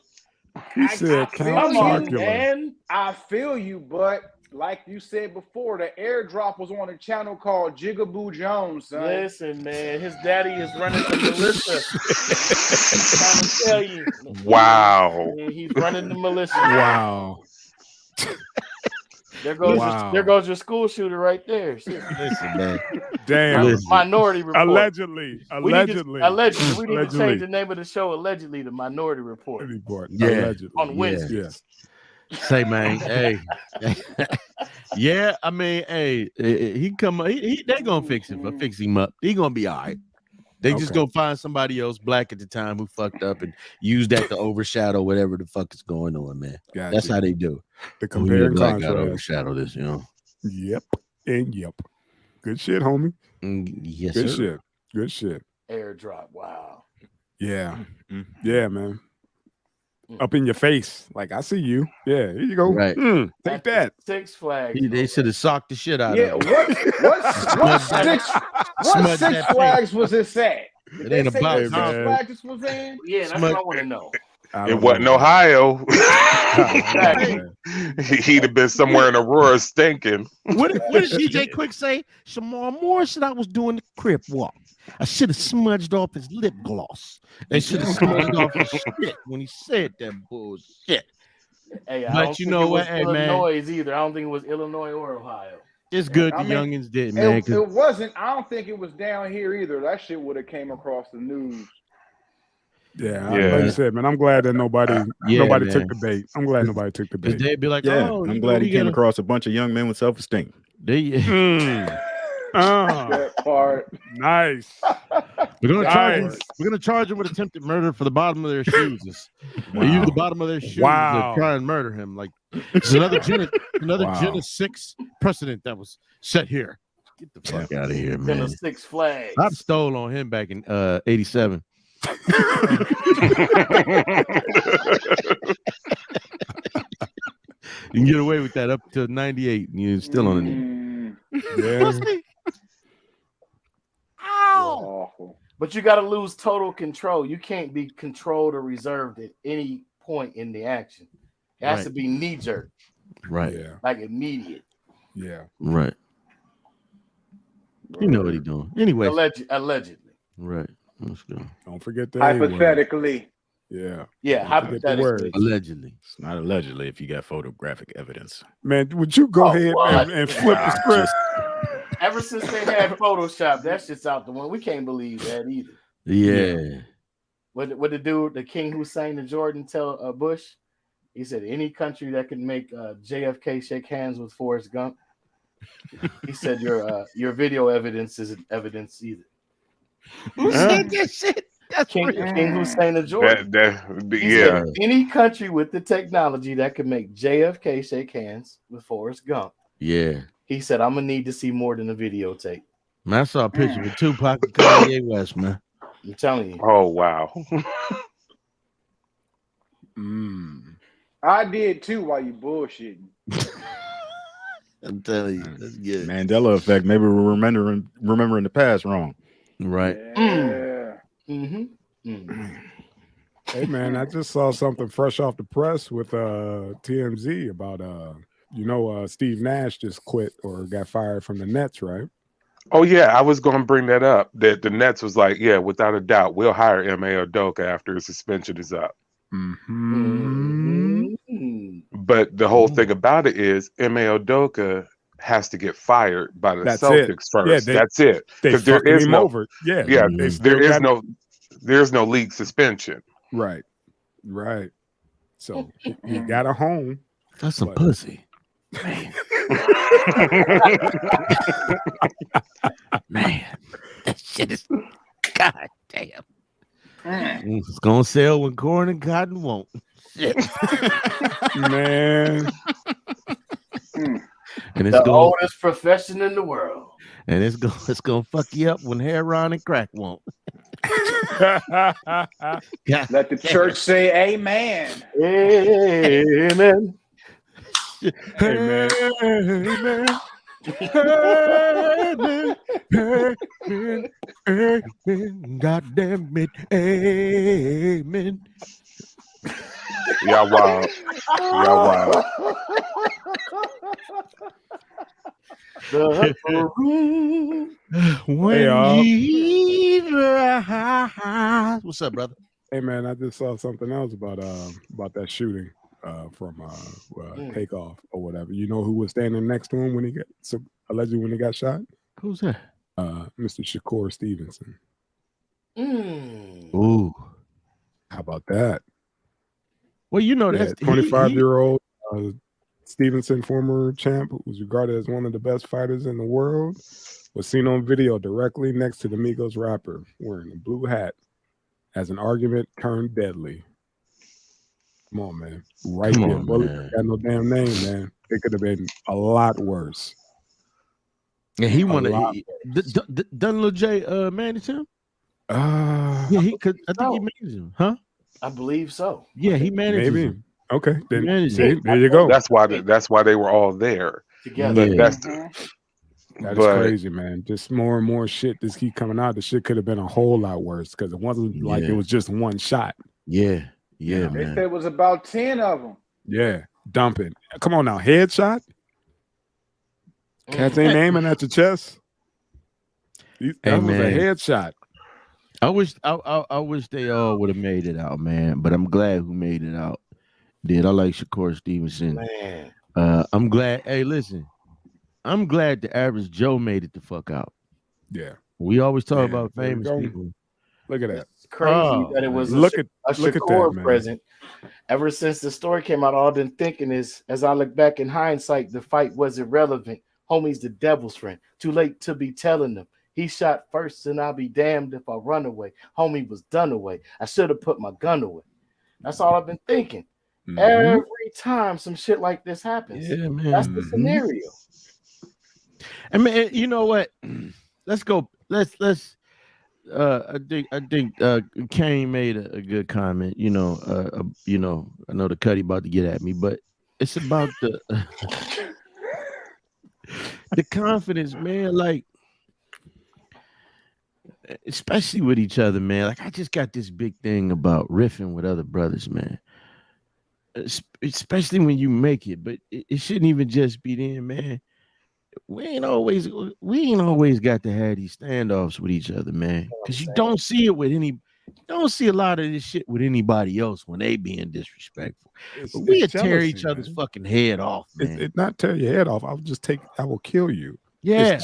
S1: He said,
S6: Come on, man.
S2: I feel you, but like you said before, the airdrop was on a channel called Jigaboo Jones, son.
S6: Listen, man, his daddy is running the militia. I'm trying to tell you.
S7: Wow.
S6: He's running the militia.
S1: Wow.
S6: There goes your school shooter right there. Shit.
S5: Listen, man.
S1: Damn.
S6: Minority Report.
S1: Allegedly.
S6: We need to change the name of the show allegedly to Minority Report.
S5: Yeah.
S1: Allegedly.
S6: On Wednesdays.
S5: Say, man, hey. Yeah, I mean, hey, he come. They gonna fix him up. He gonna be all right. They just gonna find somebody else black at the time who fucked up and use that to overshadow whatever the fuck is going on, man.
S1: Gotcha.
S5: That's how they do.
S1: The compare and
S5: black got
S1: contrast.
S5: overshadow this, you know.
S1: Yep. And yep. Good shit, homie.
S5: Yes,
S1: Good
S5: sir.
S1: shit. Good shit.
S6: Airdrop. Wow.
S1: Yeah. Yeah, man. Up in your face. Like, I see you. Yeah, here you go.
S5: Right.
S1: Take that.
S6: Six Flags.
S5: They should have socked the shit out
S2: Yeah,
S5: of him.
S2: what Six Flags was this at?
S5: It ain't about
S2: Six Flags was in?
S6: Yeah, that's what I want to know.
S7: It wasn't Ohio. He'd have been somewhere in Aurora stinking.
S5: What did DJ Quick say? Shamar Moore said I was doing the Crip walk. I should have smudged off his lip gloss. They should have smudged off his shit when he said that bullshit.
S6: Hey,
S5: But you know what, hey, man.
S6: Illinois either. I don't think it was Illinois or Ohio.
S5: It's good the youngins did, man.
S2: It wasn't. I don't think it was down here either. That shit would have came across the news.
S1: Yeah, like you said, man, I'm glad that nobody took the bait. I'm glad nobody took the bait.
S5: They'd be like,
S8: Yeah,
S5: oh,
S8: I'm glad he came across a bunch of young men with self-esteem.
S2: That part.
S1: Nice.
S5: We're gonna charge him with attempted murder for the bottom of their shoes. They use the bottom of their shoes to try and murder him. Like it's another Gen 6 precedent that was set here. Get the fuck out of here, man.
S6: Six Flags.
S5: I stole on him back in 87. You can get away with that up to 98 and you're still on it.
S1: Yeah.
S2: Awful.
S6: But you got to lose total control. You can't be controlled or reserved at any point in the action. It has to be knee jerk.
S5: Right.
S1: Yeah.
S6: Like immediate.
S1: Yeah.
S5: Right. You know what he's doing. Anyway.
S6: Allegedly.
S5: Right. Let's go.
S1: Don't forget that.
S2: Hypothetically.
S1: Yeah.
S6: Yeah, hypothetically.
S5: Allegedly.
S8: It's not allegedly if you got photographic evidence.
S1: Man, would you go ahead and flip the script?
S6: Ever since they had Photoshop, that shit's out the one. We can't believe that either.
S5: Yeah.
S6: What the dude, the King Hussein and Jordan tell Bush? He said any country that can make JFK shake hands with Forrest Gump. He said your video evidence isn't evidence either.
S5: Who said that shit? That's
S6: King Hussein and Jordan.
S7: Yeah.
S6: Any country with the technology that can make JFK shake hands with Forrest Gump.
S5: Yeah.
S6: He said, I'm gonna need to see more than a videotape.
S5: Man, I saw a picture with Tupac and Kanye West, man.
S6: I'm telling you.
S7: Oh wow.
S2: I did too while you bullshitting.
S5: I'm telling you, that's good.
S8: Mandela effect. Maybe we're remembering the past wrong.
S5: Right.
S2: Yeah.
S1: Hey man, I just saw something fresh off the press with TMZ about Steve Nash just quit or got fired from the Nets, right?
S7: Oh yeah, I was going to bring that up. That the Nets was like, yeah, without a doubt, we'll hire M.A. Udoka after his suspension is up. But the whole thing about it is M.A. Udoka has to get fired by the Celtics first.
S1: Yeah,
S7: that's it.
S1: Because there is no over. Yeah,
S7: there's no league suspension.
S1: Right. So he got a home.
S5: That's some pussy. Man, that shit is god damn. It's gonna sell when corn and cotton won't. Shit.
S1: Man.
S5: And it's
S6: the oldest profession in the world.
S5: And it's gonna fuck you up when heroin and crack won't.
S2: Let the church say amen.
S6: Amen.
S1: Amen.
S5: Amen. Amen. Amen. God damn it. Amen.
S7: Y'all wild. Y'all wild.
S5: What's up, brother?
S1: Hey man, I just saw something else about that shooting from Takeoff or whatever. You know who was standing next to him when he got shot?
S5: Who's that?
S1: Mr. Shakur Stevenson.
S5: Ooh,
S1: how about that?
S5: Well, you know that's
S1: 25-year-old Stevenson, former champ, who was regarded as one of the best fighters in the world, was seen on video directly next to the Migos rapper wearing a blue hat as an argument turned deadly. Come on, man. Right there. Bullet got no damn name, man. It could have been a lot worse.
S5: Yeah, he wanted. Done Lil J manage him? Yeah, he could. I think he managed him, huh?
S6: I believe so.
S5: Yeah, he managed him.
S1: Okay, then
S7: there you go. That's why they were all there
S6: together.
S1: That is crazy, man. Just more and more shit just keep coming out. The shit could have been a whole lot worse because it wasn't like it was just one shot.
S5: Yeah,
S2: They
S5: man.
S2: said it was about 10 of them.
S1: Yeah, dumping. Come on now, headshot. Cats ain't aiming at your chest. That was a headshot.
S5: I wish they all would have made it out, man. But I'm glad who made it out. I like Shakur Stevenson.
S6: Man.
S5: I'm glad. Hey, listen. I'm glad the average Joe made it the fuck out.
S1: Yeah.
S5: We always talk about famous people.
S1: Look at that.
S6: It's crazy that it was a Shakur present. Ever since the story came out, all I've been thinking is, as I look back in hindsight, the fight was irrelevant. Homie's the devil's friend. Too late to be telling them. He shot first, and I'll be damned if I run away. Homie was done away. I should have put my gun away. That's all I've been thinking. Mm-hmm. Every time some shit like this happens.
S5: Yeah, man.
S6: That's the scenario.
S5: I mean, you know what? Let's go. Let's. I think Kane made a good comment. I know the Cuddy about to get at me, but it's about the confidence, man. Like, especially with each other, man. Like, I just got this big thing about riffing with other brothers, man. Especially when you make it, but it shouldn't even just be them, man. We ain't always got to have these standoffs with each other, man. Because you don't see it with you don't see a lot of this shit with anybody else when they being disrespectful. But we tear each other's fucking head off, man.
S1: It's not tear your head off. I will kill you.
S5: Yeah,
S1: it's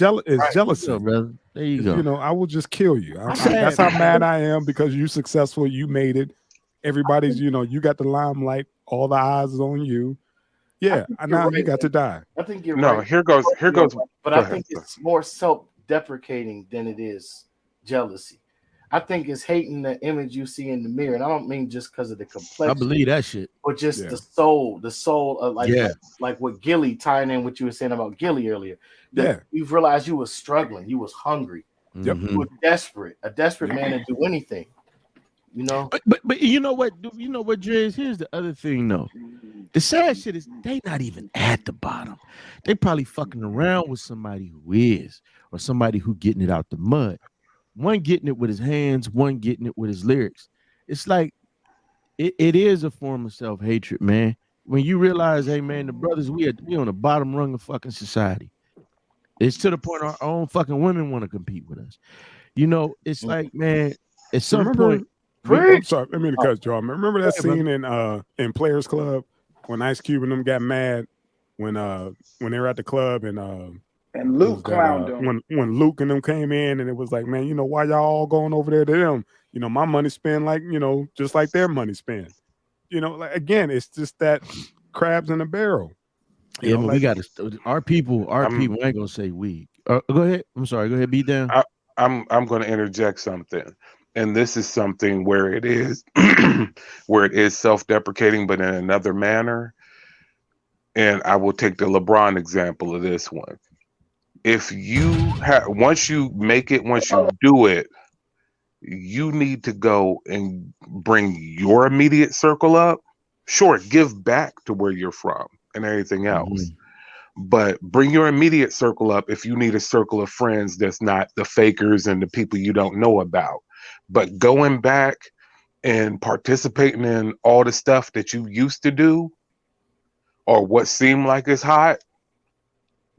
S1: jealousy,
S5: brother. There you go.
S1: I will just kill you. That's how mad I am because you're successful. You made it. Everybody's, you got the limelight. All the eyes is on you. Yeah, now you got to die.
S6: I think you're
S7: right. Here goes.
S6: But I think it's more self-deprecating than it is jealousy. I think it's hating the image you see in the mirror, and I don't mean just because of the complexion.
S5: I believe that shit.
S6: But just the soul of like what Gilly, tying in what you were saying about Gilly earlier. You've realized you were struggling, you was hungry, you were desperate, a desperate man to do anything.
S5: But you know what? Dre's? Here's the other thing, though. The sad shit is they not even at the bottom. They probably fucking around with somebody who is, or somebody who getting it out the mud. One getting it with his hands, one getting it with his lyrics. It's like it is a form of self-hatred, man. When you realize, hey man, the brothers, we on the bottom rung of fucking society. It's to the point our own fucking women want to compete with us. It's like, man, at some point.
S1: I'm sorry, I mean to cut you off. Remember that scene in Players Club when Ice Cube and them got mad when they were at the club and
S2: Luke clowned them.
S1: When Luke and them came in and it was like, man, why y'all all going over there to them? My money spent like, just like their money spent. Like again, it's just that crabs in a barrel.
S5: But we got to our people. I ain't gonna say we. Go ahead. I'm sorry. Go ahead. Beat down.
S7: I'm going to interject something. and this is something where it is where it is self-deprecating, but in another manner. And I will take the LeBron example of this one. If you have, once you make it, once you do it, you need to go and bring your immediate circle up. Sure, give back to where you're from and everything else. But bring your immediate circle up if you need a circle of friends that's not the fakers and the people you don't know about. But going back and participating in all the stuff that you used to do or what seemed like is hot,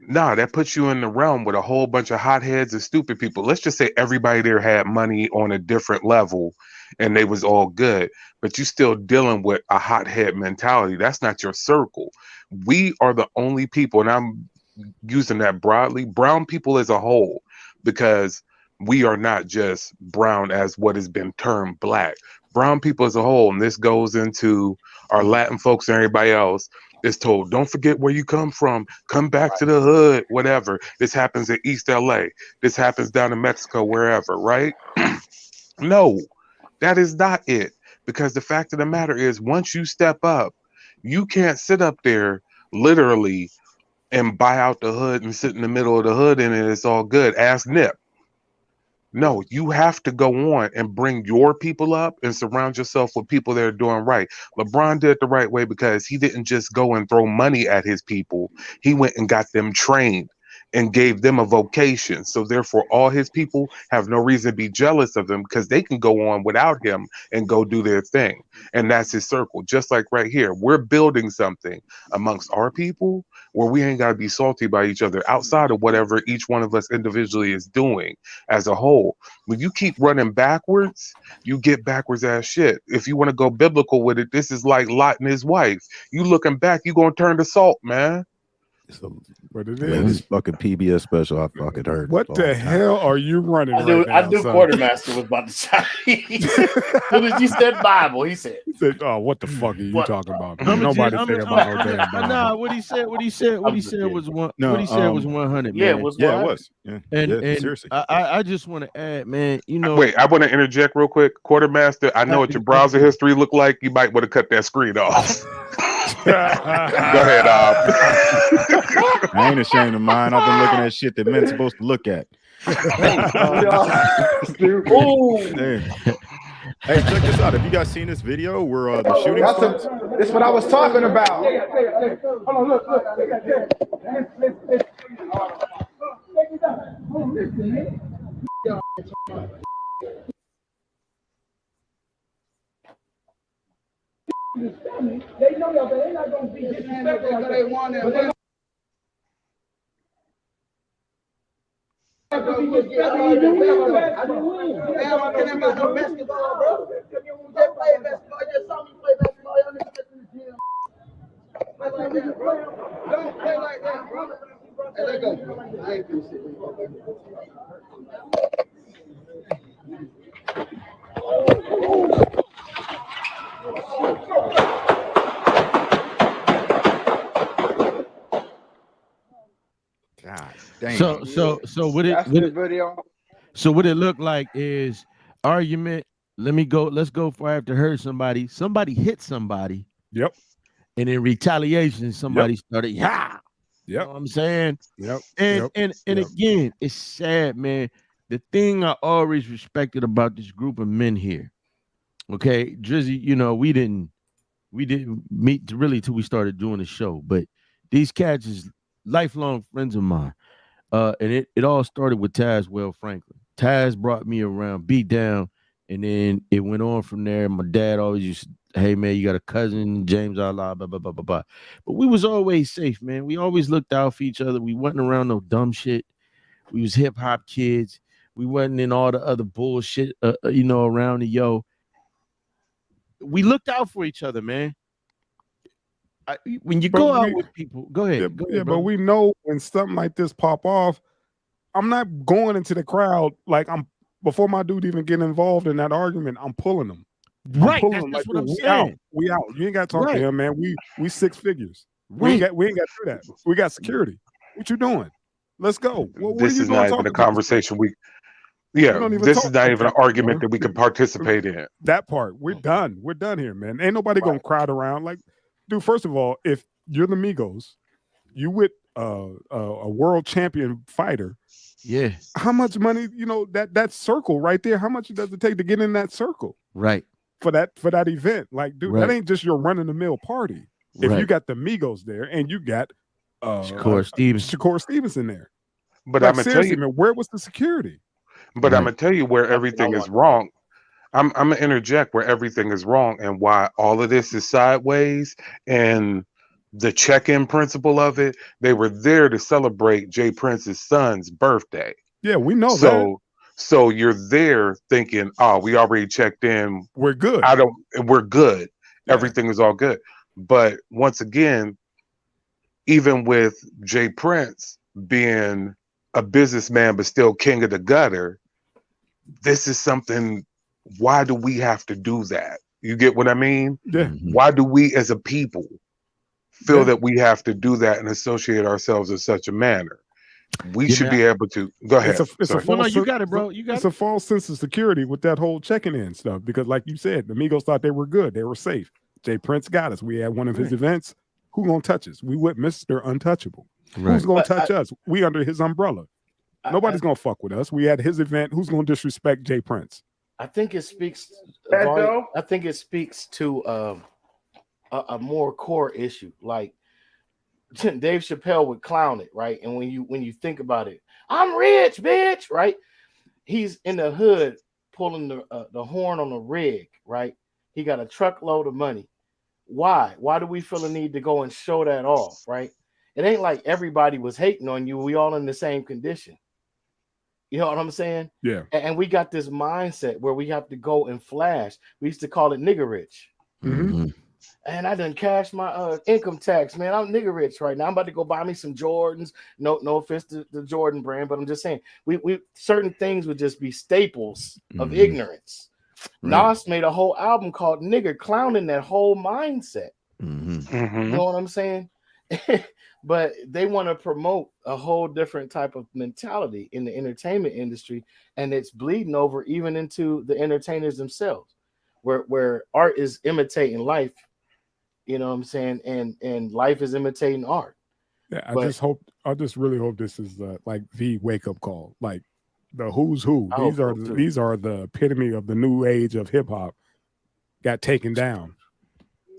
S7: nah, that puts you in the realm with a whole bunch of hotheads and stupid people. Let's just say everybody there had money on a different level and they was all good, but you still dealing with a hothead mentality. That's not your circle. We are the only people, and I'm using that broadly, brown people as a whole, because we are not just brown as what has been termed black. Brown people as a whole, and this goes into our Latin folks and everybody else, is told, don't forget where you come from. Come back to the hood, whatever. This happens in East LA. This happens down in Mexico, wherever, right? No, that is not it. Because the fact of the matter is, once you step up, you can't sit up there literally and buy out the hood and sit in the middle of the hood and it's all good. Ask Nip. No, you have to go on and bring your people up and surround yourself with people that are doing right. LeBron did it the right way because he didn't just go and throw money at his people. He went and got them trained and gave them a vocation. So therefore, all his people have no reason to be jealous of him because they can go on without him and go do their thing. And that's his circle. Just like right here, we're building something amongst our people where we ain't got to be salty by each other outside of whatever each one of us individually is doing as a whole. When you keep running backwards, you get backwards ass shit. If you want to go biblical with it, this is like Lot and his wife. You looking back, you going to turn to salt, man.
S8: So,
S1: What it
S8: man,
S1: is.
S8: this fucking PBS special, I fucking heard.
S1: What the hell are you running?
S6: I knew,
S1: right now,
S6: I knew
S1: son?
S6: Quartermaster was about to chime in. As soon as you said Bible, he said,
S1: Oh, what the fuck are you
S6: What?
S1: talking about?
S5: I'm
S1: Nobody thinking about no damn Bible.
S5: Nah, what he said was one.
S8: No,
S5: What he said was 100.
S6: yeah,
S5: man.
S6: it was
S8: Yeah,
S6: one.
S8: it was. Yeah,
S5: And
S8: seriously.
S5: I just want to add, man. You know,
S7: Wait, I want to interject real quick. Quartermaster, I know what your browser history looked like. You might want to cut that screen off. Go ahead, Aub.
S8: I ain't ashamed of mine. I've been looking at shit that men's supposed to look at. Hey, check this out. Have you guys seen this video where the shooting starts?
S2: That's what I was talking about.
S9: Hold on, look. They know that they're not going to be disrespectful because they want it. Don't play like that, brother. Hey, let go. I ain't finna sit
S8: God damn.
S5: So what it looked like is argument. Let's go for after hurt somebody. Somebody hit somebody.
S1: Yep.
S5: And in retaliation, somebody started,
S1: Yep.
S5: You know what I'm saying?
S1: Yep.
S5: And again, it's sad, man. The thing I always respected about this group of men here, okay, Drizzy, you know, we didn't meet really till we started doing the show, but these cats is lifelong friends of mine. And it all started with Taz Franklin. Taz brought me around, beat down, and then it went on from there. My dad always used to, hey man, you got a cousin, James Allah, blah, blah, blah, blah, blah. But we was always safe, man. We always looked out for each other. We wasn't around no dumb shit. We was hip hop kids. We wasn't in all the other bullshit, you know, around the yo. We looked out for each other, man. When you go out with people, go ahead.
S1: But we know when something like this pop off, I'm not going into the crowd like before my dude even get involved in that argument. I'm pulling them.
S5: Right, that's what I'm saying.
S1: We out. You ain't got to talk to him, man. We six figures.
S5: Right.
S1: We ain't got to do that. We got security. What you doing? Let's go.
S7: This is not even a conversation Yeah,
S1: don't even
S7: this
S1: talk
S7: is not
S1: like
S7: even an
S1: that
S7: argument
S1: anymore.
S7: that we can participate in.
S1: That part, we're done. We're done here, man. Ain't nobody gonna crowd around. Like, dude, first of all, if you're the Migos, you with a world champion fighter,
S5: Yeah.
S1: how much money, that circle right there, how much does it take to get in that circle
S5: Right.
S1: for that event? Like, dude, that ain't just your run-of-the-mill party. If you got the Migos there and you got Shakur Stevenson there.
S7: But
S1: like,
S7: I'm gonna tell
S1: seriously,
S7: you,
S1: man, where was the security?
S7: But I'm gonna tell you where everything is wrong. I'm gonna interject where everything is wrong and why all of this is sideways. And the check-in principle of it, they were there to celebrate Jay Prince's son's birthday.
S1: Yeah, we know that.
S7: So you're there thinking, oh, we already checked in.
S1: We're good.
S7: We're good.
S1: Yeah.
S7: Everything is all good. But once again, even with Jay Prince being a businessman but still king of the gutter, this is something. Why do we have to do that? You get what I mean?
S1: Yeah.
S7: Why do we as a people feel that we have to do that and associate ourselves in such a manner? We should be able to go ahead.
S5: You got it, bro.
S1: It's a false sense of security with that whole checking in stuff, because like you said, the Migos thought they were good, they were safe. Jay Prince got us. We had one of his events. Who gonna touch us? We with Mr. Untouchable. Who's gonna touch us? We under his umbrella. Nobody's gonna fuck with us. We had his event. Who's gonna disrespect Jay Prince?
S6: I think it speaks. I think it speaks to a more core issue. Like Dave Chappelle would clown it, right? And when you think about it, I'm rich, bitch, right? He's in the hood pulling the horn on a rig, right? He got a truckload of money. Why? Why do we feel the need to go and show that off, right? It ain't like everybody was hating on you. We all in the same condition. You know what I'm saying?
S1: Yeah.
S6: And we got this mindset where we have to go and flash. We used to call it nigger rich.
S1: Mm-hmm.
S6: And I done cashed my income tax, man. I'm nigger rich right now. I'm about to go buy me some Jordans. No offense to the Jordan brand, but I'm just saying we certain things would just be staples of ignorance. Right. Nas made a whole album called Nigger, clowning that whole mindset. You know what I'm saying? But they want to promote a whole different type of mentality in the entertainment industry, and it's bleeding over even into the entertainers themselves, where art is imitating life. You know what I'm saying? And life is imitating art.
S1: Yeah, I just really hope this is like the wake up call, like the who's who. These are the epitome of the new age of hip hop. Got taken down.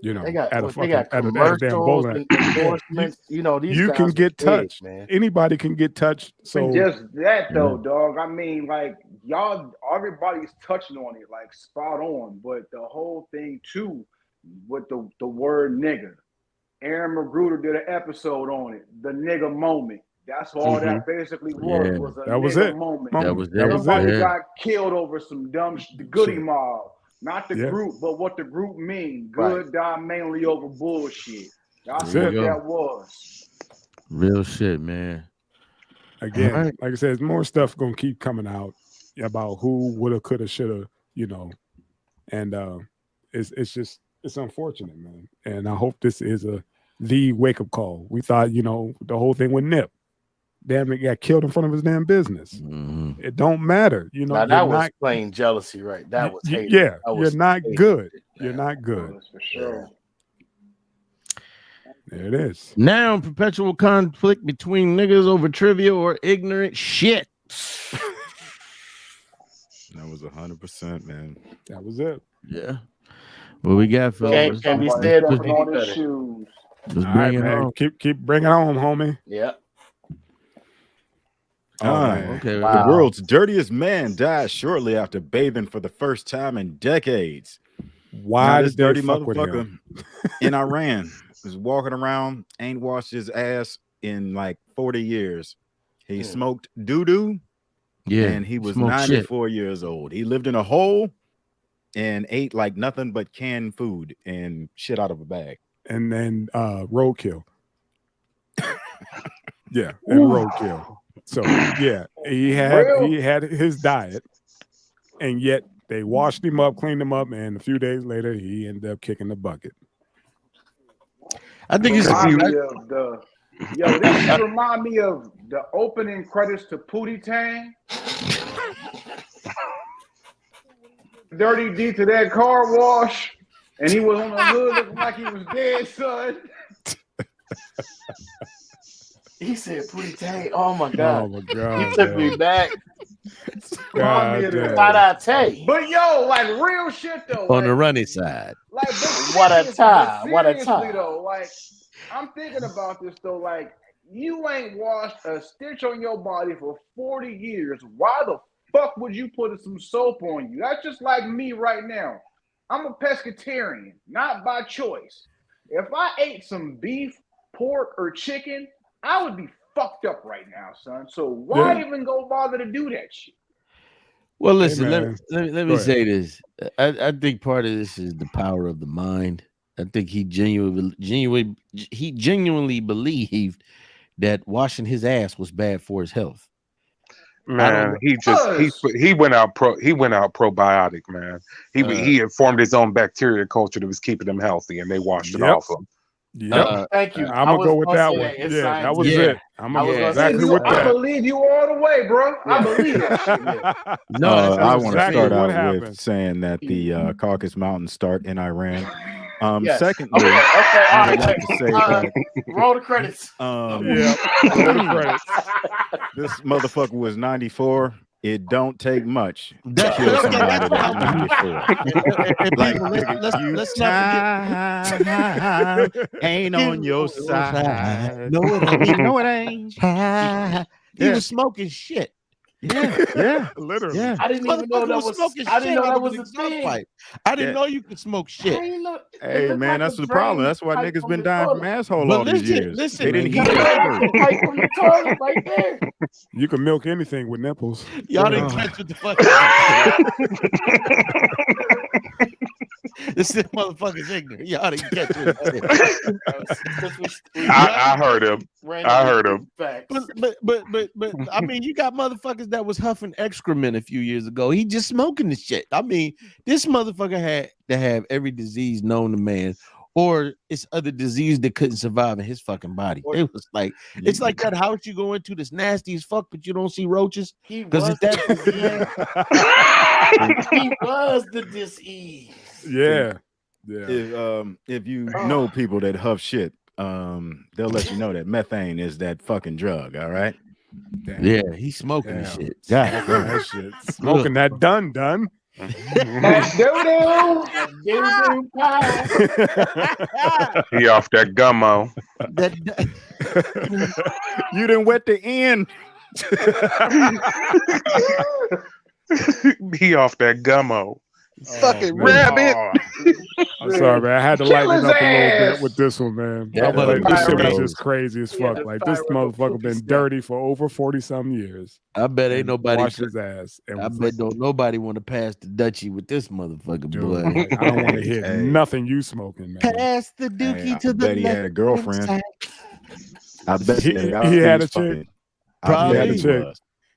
S1: You know,
S6: they got
S1: at a damn bowling.
S6: Endorsements. You know, these
S1: you
S6: guys
S1: can get touched,
S6: man.
S1: Anybody can get touched. So
S2: and just that though, dog. I mean, like y'all, everybody's touching on it, like spot on. But the whole thing too, with the word nigga, Aaron Magruder did an episode on it, the nigga moment. That's all that basically was a nigga moment.
S1: That was
S2: Somebody got killed over some dumb the Goody Mob. Not the group, but what the group mean. Good die mainly over bullshit. That's what that was.
S5: Real shit, man.
S1: Again, like I said, more stuff gonna keep coming out about who woulda, coulda, shoulda, you know. And it's unfortunate, man. And I hope this is the wake up call. We thought, you know, the whole thing with Nip. Damn, it got killed in front of his damn business. It don't matter, you know.
S6: Now, that was plain jealousy, right? That was hate.
S1: Yeah, you're not good. You're not good.
S2: For sure.
S1: There it is.
S5: Now, perpetual conflict between niggas over trivia or ignorant shit.
S8: That was 100%, man.
S1: That was it.
S5: Yeah. What we got, fellas?
S6: Can be said
S2: on his shoes.
S5: Let's bring it home.
S1: Keep bringing it home, homie.
S6: Yeah.
S5: Okay.
S8: The world's dirtiest man died shortly after bathing for the first time in decades.
S1: Why
S8: this
S1: did
S8: dirty
S1: they fuck with
S8: motherfucker in Iran was walking around, ain't washed his ass in like 40 years. He smoked doo-doo, and he was 94 years old. He lived in a hole and ate like nothing but canned food and shit out of a bag.
S1: And then roadkill. And roadkill. So yeah, he had his diet, and yet they washed him up, cleaned him up, and a few days later he ended up kicking the bucket.
S5: I think
S2: this remind me of the opening credits to Pootie Tang. Dirty D to that car wash, and he was on the hood looking like he was dead, son.
S6: He said Pootie Tang. Oh my god.
S1: Oh my god.
S6: He took me back.
S1: God damn.
S2: But yo, like real shit though.
S5: On the running side.
S2: Like
S6: what a tie. What a tie.
S2: Though, like I'm thinking about this though. Like you ain't washed a stitch on your body for 40 years. Why the fuck would you put some soap on you? That's just like me right now. I'm a pescatarian, not by choice. If I ate some beef, pork, or chicken, I would be fucked up right now, son. So why even go bother to do that shit?
S5: Well, listen, let me say this. I think part of this is the power of the mind. I think he genuinely believed that washing his ass was bad for his health.
S7: Man, he went out probiotic, man. He informed his own bacteria culture that was keeping him healthy, and they washed it off him.
S1: Yep.
S6: Thank you.
S1: I'm gonna go with that one. Yeah, that was it. I'm gonna go exactly with that.
S2: I believe you all the way, bro. I believe that shit.
S8: No, I want to start out with saying that the Caucasus Mountains start in Iran. Secondly,
S6: I'd like to say roll the credits.
S8: Roll the credits. This motherfucker was 94. It don't take much to kill somebody that's 94.
S5: Let's not forget.
S8: Ain't on your side.
S5: No, it ain't. He
S8: Yeah.
S5: was smoking shit.
S8: Yeah,
S1: literally.
S8: Yeah.
S6: I didn't even know that was smoking. I didn't know that was a thing.
S5: I didn't know you could smoke shit.
S8: Hey man, that's the problem. That's why niggas been dying from asshole all these years.
S5: Listen,
S8: they didn't
S5: man,
S8: heat
S6: right from the toilet, right there.
S1: You can milk anything with nipples.
S5: Y'all didn't catch what the fuck. This motherfucker's ignorant. Y'all didn't catch it.
S7: I heard him. I heard him.
S5: But I mean, you got motherfuckers that was huffing excrement a few years ago. He just smoking the shit. I mean, this motherfucker had to have every disease known to man, or it's other disease that couldn't survive in his fucking body. It was like it's like that house you go into that's nasty as fuck, but you don't see roaches. Because it's that
S6: he was the disease.
S1: Yeah.
S8: If you know people that huff shit, they'll let you know that methane is that fucking drug. All right.
S5: Damn. Yeah, he's smoking the shit.
S1: Yeah, that shit. Smoking that done.
S7: He off that gummo.
S8: You didn't wet the end.
S7: He off that gummo.
S4: Fucking rabbit.
S1: I'm sorry, man. I had to lighten it up a little bit with this one, man. Like, this shit was just crazy as fuck. Like this motherfucker been dirty for over 40-something years.
S5: I bet ain't nobody
S1: wash his ass.
S5: I bet don't nobody want to pass the Dutchie with this motherfucker, boy.
S1: Like, I don't want to hear nothing you smoking, man.
S5: Pass the dookie to the
S8: left. He had a girlfriend. I bet
S1: he had a chick.
S8: Probably had a
S1: chick.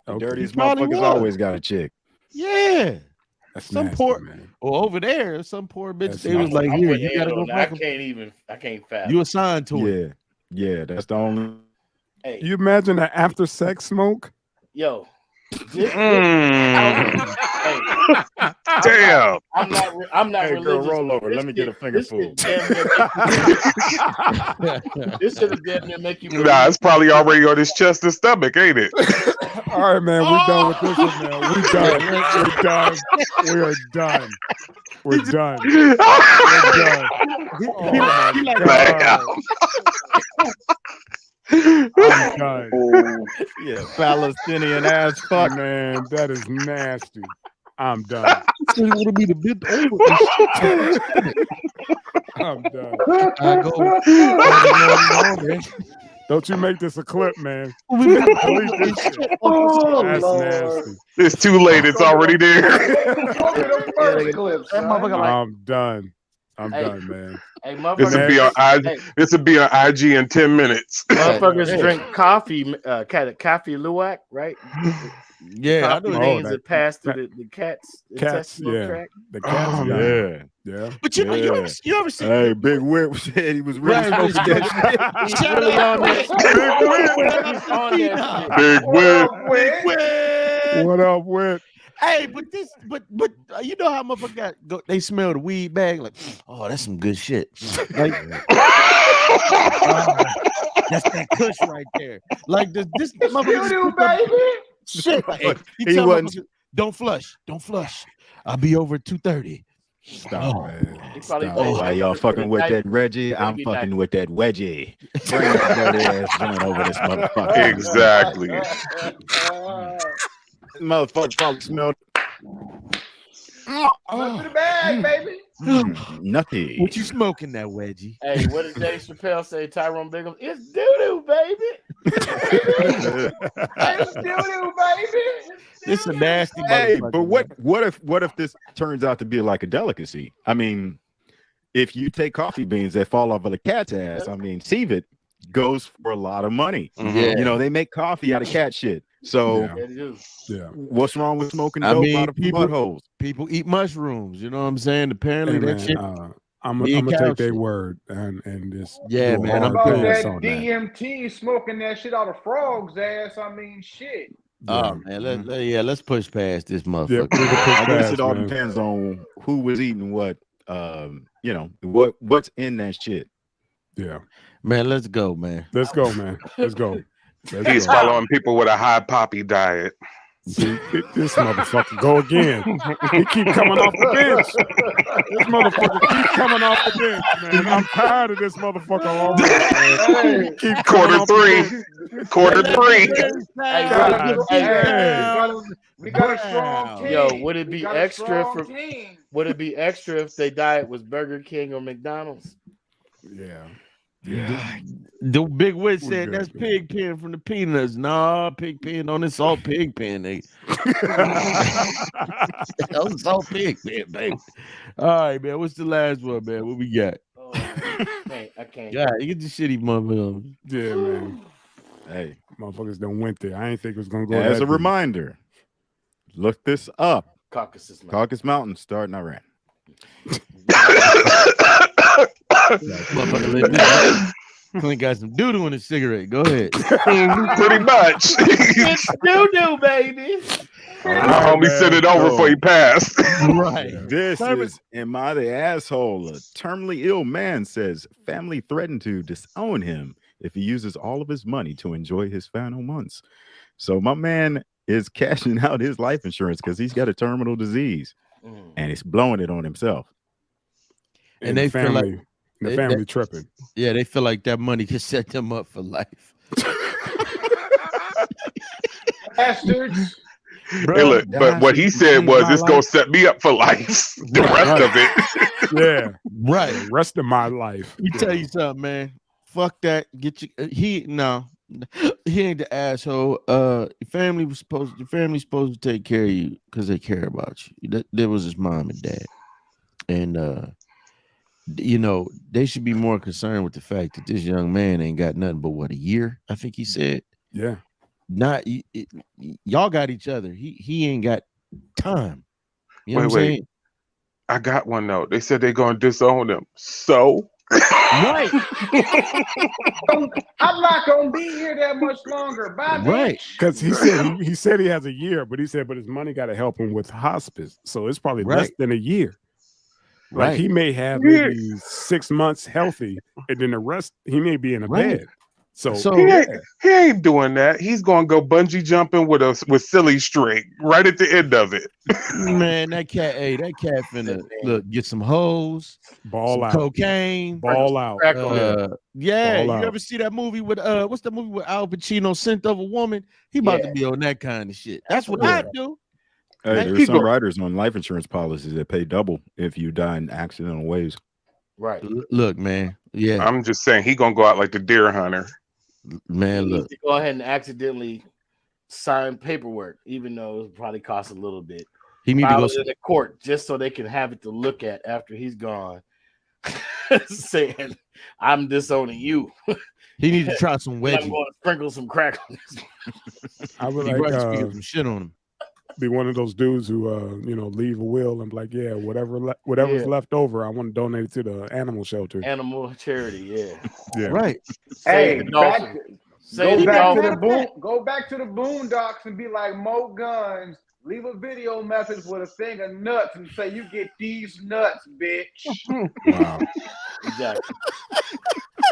S8: The dirtiest motherfuckers always got a chick.
S5: Yeah.
S1: That's
S5: some
S1: nasty,
S5: poor,
S1: man.
S5: Well, over there, some poor bitch.
S1: That's
S5: They was like, "Here, you gotta go
S6: I
S5: fuck him."
S6: I can't fathom.
S5: You assigned to it.
S8: Yeah, that's the only.
S6: Hey,
S1: You imagine an after sex smoke?
S6: yo.
S7: Damn.
S6: I'm not
S8: Hey,
S6: religious.
S8: girl, roll over. Let me get a finger food.
S6: This should have damn near make you.
S7: Nah, it's probably already on his chest and stomach, ain't it?
S1: All right, man. We're done with this one, man. We're done. We are done. We're done. We're done. Oh my God. I'm done.
S8: Yeah, Palestinian ass fuck.
S1: Man, that is nasty. I'm done.
S5: You want to be the bit over?
S1: I'm done.
S5: I go.
S1: Don't you make this a clip, man.
S5: Delete
S1: this shit. That's nasty.
S7: It's too late. It's already there.
S1: I'm done. I'm done, man.
S6: Hey,
S7: This would be on IG. This would be on IG in 10 minutes.
S6: Motherfuckers drink coffee, coffee luwak, right?
S5: Yeah,
S6: I know names that pass through the cat's intestinal tract.
S1: The cats, yeah.
S5: But you know, you ever see?
S8: Hey, Big Whip said he was really smoking that shit.
S6: He's really on that.
S7: Big Whip.
S1: What up, Whip?
S5: Hey, but you know how motherfucker they smell the weed bag like, oh, that's some good shit. Like, that's that Kush right there. Like this motherfucker,
S2: baby.
S5: Shit. Like, hey,
S8: he
S5: tell
S8: wasn't.
S5: don't flush. I'll be over at 2:30.
S1: Stop, man.
S6: Stop.
S8: Why y'all fucking with that Reggie? I'm fucking with that wedgie. Bring that dirty ass joint over this motherfucker.
S7: Exactly.
S8: Motherfucker probably smelled
S2: Look to the bag, baby.
S8: nutty.
S5: What you smoking that wedgie?
S6: Hey, what did Dave Chappelle say? Tyrone Biggums, it's doo-doo, baby.
S2: It's doo-doo, baby.
S5: This a nasty.
S8: Hey, but what if this turns out to be like a delicacy? I mean, if you take coffee beans that fall off of the cat's ass, I mean, civet goes for a lot of money.
S5: Yeah.
S8: You know, they make coffee out of cat shit. So
S1: Yeah.
S8: what's wrong with smoking dope out of buttholes?
S5: People eat mushrooms. You know what I'm saying? Apparently
S1: Hey,
S5: that
S1: man,
S5: shit.
S1: I'm
S5: Me and
S1: gonna
S5: Cow
S1: take their
S5: shit.
S1: word and just
S5: Yeah,
S1: do a
S5: man,
S1: hard
S5: I'm
S2: About
S5: good.
S1: pass
S2: that
S1: on that.
S2: DMT smoking that shit out of frog's ass. I mean, shit.
S5: Oh man, let's push past this motherfucker.
S1: Yeah, we can push
S8: I guess
S1: past,
S8: it all
S1: man.
S8: depends on who was eating what. You know, what's in that shit.
S1: Yeah,
S5: Man, let's go, man.
S1: let's go, man. Let's go.
S7: He's following people with a high poppy diet.
S1: See, this motherfucker go again. He keep coming off the bench. This motherfucker keep coming off the bench, man. I'm tired of this motherfucker already. Man. Keep coming off the bench.
S7: Quarter three.
S2: We got a strong team.
S6: Yo, would it be
S2: We got a
S6: extra
S2: strong team.
S6: Would it be extra if their diet was Burger King or McDonald's?
S1: Yeah.
S5: The big witch
S1: We
S5: said
S1: good,
S5: that's
S1: man.
S5: pig pen from the peanuts. Nah, pig pen on this all pig pen, nigga. That's all pig pen, baby. All right, man. What's the last one, man? What we got?
S6: Oh, I can't.
S5: God, you get the shitty motherfucker.
S1: Yeah, man.
S8: Hey,
S1: Motherfuckers done went there. I ain't think it was gonna go.
S8: as
S1: that
S8: a
S1: deep.
S8: reminder, look this up.
S6: Caucasus Mountain.
S8: Caucasus Mountain, starting Iran.
S5: Clint got some doo-doo in his cigarette. Go ahead.
S7: Pretty much.
S6: It's doo-doo, baby.
S7: My homie sent it over before he passed.
S5: Right.
S8: This is Am I the Asshole? A terminally ill man says family threatened to disown him if he uses all of his money to enjoy his final months. So my man is cashing out his life insurance because he's got a terminal disease and he's blowing it on himself.
S5: And they feel like
S1: the family tripping.
S5: Yeah, they feel like that money can set them up for life.
S2: Bastards.
S7: Hey, look, but what he said was, "It's gonna set me up for life." The rest of it,
S1: Yeah,
S5: right.
S1: the rest of my life.
S5: Let me tell you something, man. Fuck that. Get you. He ain't the asshole. Your family's supposed to take care of you because they care about you. That was his mom and dad, and you know they should be more concerned with the fact that this young man ain't got nothing but what, a year? I think he said.
S1: Yeah.
S5: Not y'all got each other. He ain't got time. You know what I'm saying?
S7: I got one though. They said they're gonna disown him. So
S5: right.
S2: I'm not gonna be here that much longer. Bye,
S5: right.
S1: Because he said he has a year, but he said his money got to help him with hospice, so it's probably less than a year. Like he may have maybe 6 months healthy, and then the rest he may be in a bed. So
S7: he ain't doing that. He's gonna go bungee jumping with silly string right at the end of it.
S5: Man, that cat finna look, get some hoes,
S1: ball out,
S5: cocaine,
S1: ball out.
S5: Yeah,
S1: ball
S5: you
S1: out.
S5: ever see that movie with what's the movie with Al Pacino, Scent of a Woman? He about to be on that kind of shit. That's what I do.
S8: Hey, there's some riders on life insurance policies that pay double if you die in accidental ways.
S6: Right.
S5: Look, man. Yeah.
S7: I'm just saying he gonna go out like the deer hunter.
S5: Man, look.
S6: To go ahead and accidentally sign paperwork, even though it probably costs a little bit.
S5: He need to go
S6: to the court just so they can have it to look at after he's gone, saying, "I'm disowning you."
S5: He needs to try some wedgie.
S6: I'm going to sprinkle some crack on this.
S1: I would
S5: like
S1: like
S5: some shit on him.
S1: Be one of those dudes who leave a will and be like, yeah, whatever's left over, I want to donate it to the animal shelter.
S6: Animal charity,
S1: yeah.
S5: Right.
S2: Hey, go back to the
S6: Dolphin.
S2: boondocks and be like, more guns, Leave a video message with a thing of nuts and say you get these nuts, bitch.
S1: Wow.
S6: Exactly.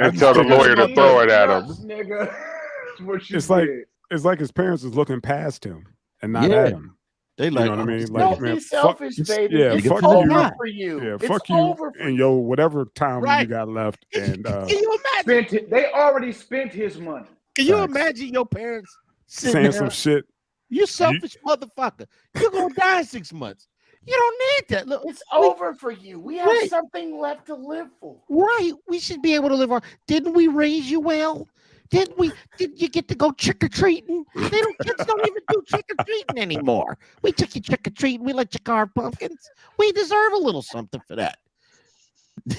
S7: And tell the lawyer to throw it at him.
S2: Nigga. That's what you
S1: It's
S2: did.
S1: like his parents was looking past him and not at him.
S5: They
S1: You
S5: like,
S1: know what I mean?
S6: Don't
S1: Like, man,
S6: be selfish, baby.
S1: yeah,
S6: it's
S1: fuck
S6: over
S1: you.
S6: for you.
S1: Yeah,
S6: it's
S1: fuck you
S6: over for
S1: and yo whatever time you
S5: Right.
S1: got left. And
S5: Can you imagine?
S2: They already spent his money.
S5: Can you
S1: Facts.
S5: imagine your parents sitting
S1: saying
S5: there?
S1: some shit.
S5: You selfish motherfucker. You're gonna die in 6 months. You don't need that. Look,
S6: It's over for you. We have
S5: Right.
S6: something left to live for.
S5: right. We should be able to live our. Didn't we raise you well? Didn't we? Did you get to go trick or treating? Kids don't even do trick or treating anymore. We took you trick or treating. We let you carve pumpkins. We deserve a little something for that.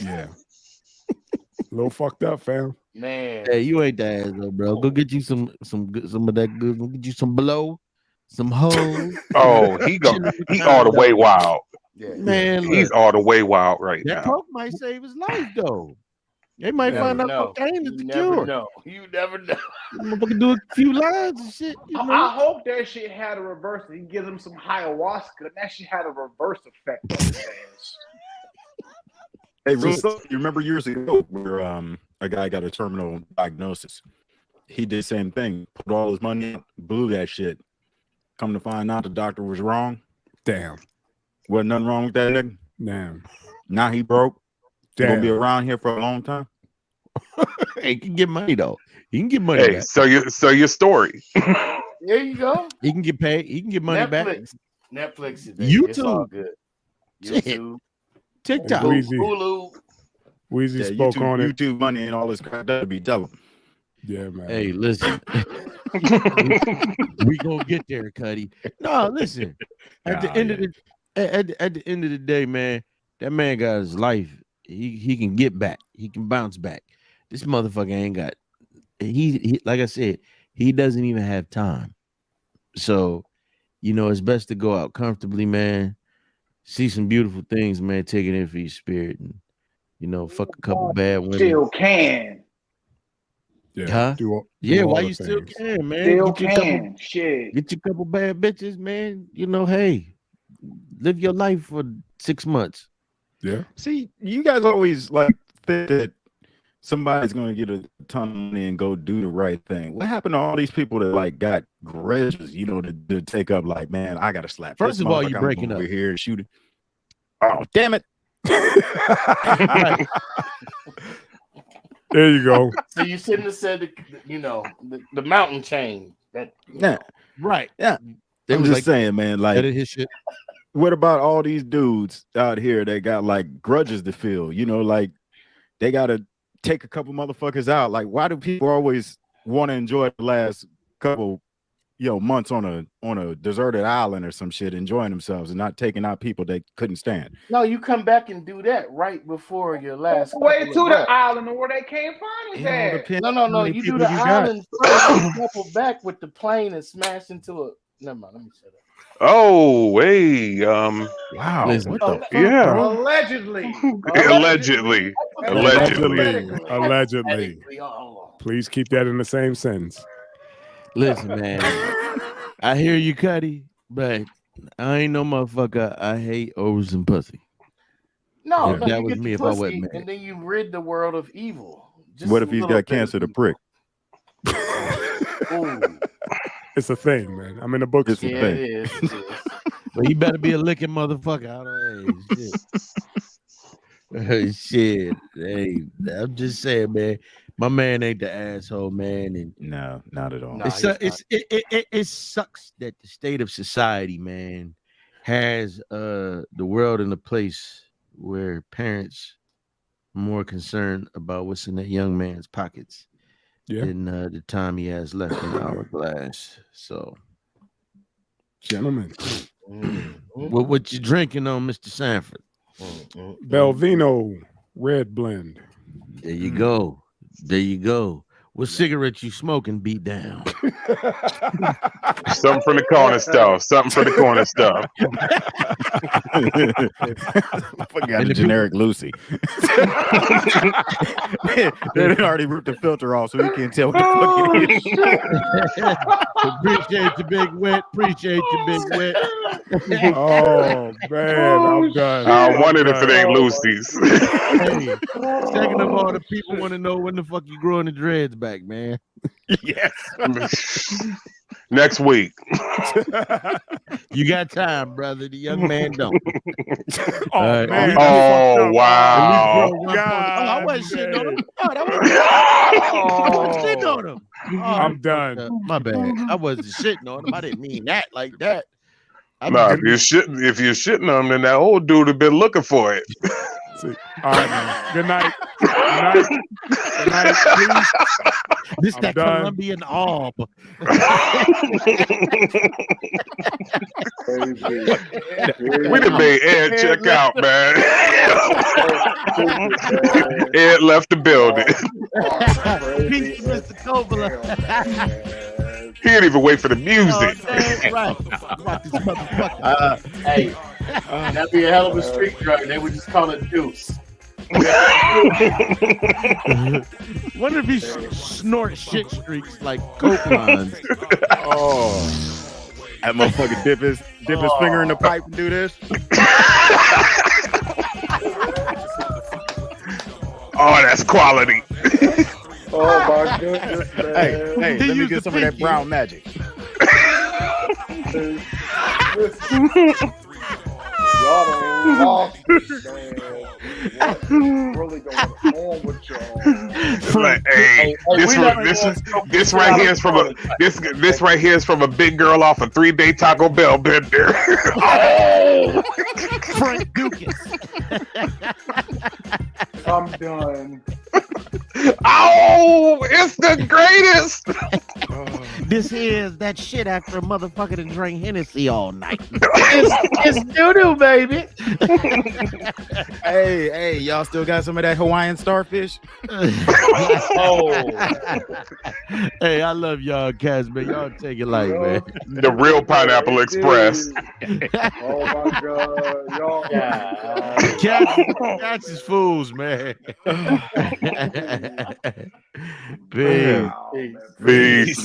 S1: Yeah. A little fucked up, fam.
S6: Man.
S5: Hey, you ain't the ass though, bro. Go get you some of that good. Go get you some blow, some hoes.
S7: Oh, he all the way wild.
S6: Yeah.
S5: Man,
S7: He's
S5: look,
S7: all the way wild right
S5: that
S7: now.
S5: coke might save his life though. They might
S6: You
S5: find
S6: never
S5: out
S6: know.
S5: cocaine is
S6: You
S5: the
S6: never
S5: cure.
S6: know. You never know.
S5: Motherfucker do a few lines and shit. You know?
S2: I hope that shit had a reverse. He gives him some ayahuasca, and that shit had a reverse effect on his ass.
S8: Hey, Russo, you remember years ago where a guy got a terminal diagnosis? He did the same thing. Put all his money in, blew that shit. Come to find out the doctor was wrong.
S1: Damn.
S8: Wasn't nothing wrong with that nigga.
S1: Damn.
S8: Now he broke. He's
S1: Damn.
S8: gonna be around here for a long time.
S5: Hey, he can get money though. He can get money
S7: Hey,
S5: back.
S7: so your story.
S6: There you go.
S5: He can get paid. He can get money back.
S6: Netflix is there. It's all
S5: YouTube.
S6: good.
S5: Shit.
S6: YouTube.
S5: TikTok.
S1: Weezy.
S6: Hulu.
S1: Weezy
S8: Yeah,
S1: spoke
S8: YouTube,
S1: on it.
S8: YouTube money and all this crap. That'd be double.
S1: Yeah, man.
S5: Hey, listen. we gonna get there, Cuddy. No, listen. At the end of the at the end of the day, man, that man got his life. He can get back. He can bounce back. This motherfucker ain't got. He like I said, he doesn't even have time. So, it's best to go out comfortably, man. See some beautiful things, man. Take it in for your spirit, and fuck a couple bad women.
S2: Still can.
S1: Yeah.
S5: Huh?
S1: Do
S5: Yeah,
S1: all
S5: why
S1: the
S5: you still
S1: things.
S5: can, man?
S2: Still
S5: Get you a couple,
S2: can. Shit.
S5: get you a couple bad bitches, man. Hey, live your life for 6 months.
S1: Yeah.
S8: See, you guys always like think that somebody's gonna get a ton of money and go do the right thing. What happened to all these people that like got grudges, to take up like, man, I gotta slap.
S5: First
S8: this
S5: of all, you
S8: motherfucker, I'm
S5: breaking
S8: over
S5: up.
S8: here and shoot it. Oh, damn it.
S5: Right.
S1: There you go.
S6: So you shouldn't have said, the mountain chain. That
S8: Yeah,
S5: Right.
S8: yeah.
S5: They
S8: I'm
S5: was
S8: just
S5: like,
S8: saying, man, like,
S5: edit his shit.
S8: what about all these dudes out here that got like grudges to fill? Like they gotta take a couple motherfuckers out. Like, why do people always want to enjoy the last couple, months on a deserted island or some shit, enjoying themselves and not taking out people they couldn't stand?
S6: No, you come back and do that right before your last.
S2: Way
S6: couple
S2: to
S6: of
S2: the
S6: breaths.
S2: island where they can't find his
S8: It all
S2: ass.
S8: depends
S6: No.
S8: on how many
S6: You do
S8: people
S6: the
S8: you got.
S6: island first, and couple back with the plane and smash into a. Never mind. Let me shut up.
S7: Oh, hey,
S8: Wow,
S5: Listen,
S8: what the fuck,
S7: yeah.
S8: bro?
S2: Allegedly.
S7: Allegedly.
S1: Allegedly. Please keep that in the same sentence.
S5: Listen, man. I hear you, Cuddy, but I ain't no motherfucker. I hate O's and pussy.
S6: No,
S5: If
S6: no,
S5: that
S6: you
S5: was
S6: get
S5: me
S6: the
S5: if I
S6: pussy,
S5: wasn't married.
S6: and then you rid the world of evil. Just
S8: What
S6: a
S8: if he's
S6: little
S8: got
S6: bit
S8: cancer
S6: of
S8: to prick?
S6: evil. Ooh,
S1: It's a thing, man. I'm in the books.
S8: It's a
S6: yeah,
S8: thing.
S6: it is. It is.
S5: But he better be a licking motherfucker. I don't shit. Hey, I'm just saying, man. My man ain't the asshole, man, and
S8: No, not at all.
S6: Nah.
S5: it sucks that the state of society, man, has the world in a place where parents are more concerned about what's in that young man's pockets than the time he has left in the hourglass. So,
S1: Gentlemen.
S5: what you drinking on, Mr. Sanford?
S1: Belvino Red Blend.
S5: There you go. There you go. What cigarette you smoking? Beat down.
S7: Something from the corner stuff. Something from the corner stuff.
S8: Fucking got a generic Lucy. They already ripped the filter off, so we can't tell what the fuck it is.
S5: Appreciate you, Big Wit. Appreciate you, Big Wit.
S1: Oh man, I'm done.
S7: I wondered if it ain't Lucy's.
S5: Hey, second of all, the people want to know when the fuck you growing the dreads back, man.
S8: Yes.
S7: Next week.
S5: You got time, brother. The young man don't.
S1: Oh man.
S7: Oh wow.
S5: I wasn't shitting on him. I wasn't shitting on him.
S1: I'm done.
S5: My bad. I wasn't shitting on him. I didn't mean that like that.
S7: Nah, if you're shitting on him, then that old dude have been looking for it.
S1: All right, man. Good night. Good night, please.
S5: This
S1: I'm
S5: that
S1: done.
S5: Colombian Aub.
S7: We done made Ed check out, man. Ed left the building.
S5: Peace, Mr. Coppola.
S7: He didn't even wait for the music.
S5: Right.
S6: Hey, that'd be a hell of a street drug. They would just call it Deuce.
S5: Wonder if he snort shit streaks like coke lines.
S8: Oh, that motherfucker dip his finger in the pipe and do this.
S7: Oh, that's quality.
S2: Oh my goodness, man.
S8: Hey, let me get some of that brown magic.
S2: Y'all done lost it, man. What's really going on with y'all?
S7: Like, hey, this right here is from a big girl off a 3-day Taco Bell bender. Oh,
S5: Frank Dukas.
S2: I'm done.
S7: Oh, it's the greatest.
S5: This is that shit after a motherfucker that drank Hennessy all night.
S6: It's doo-doo, baby.
S8: Hey, y'all still got some of that Hawaiian Starfish?
S6: Oh,
S5: Hey, I love y'all cats, man. Y'all take it light, man.
S7: The real Pineapple Express.
S2: Oh my god, y'all.
S5: Cats is fools, man. Big.
S2: Wow, man.
S7: Peace.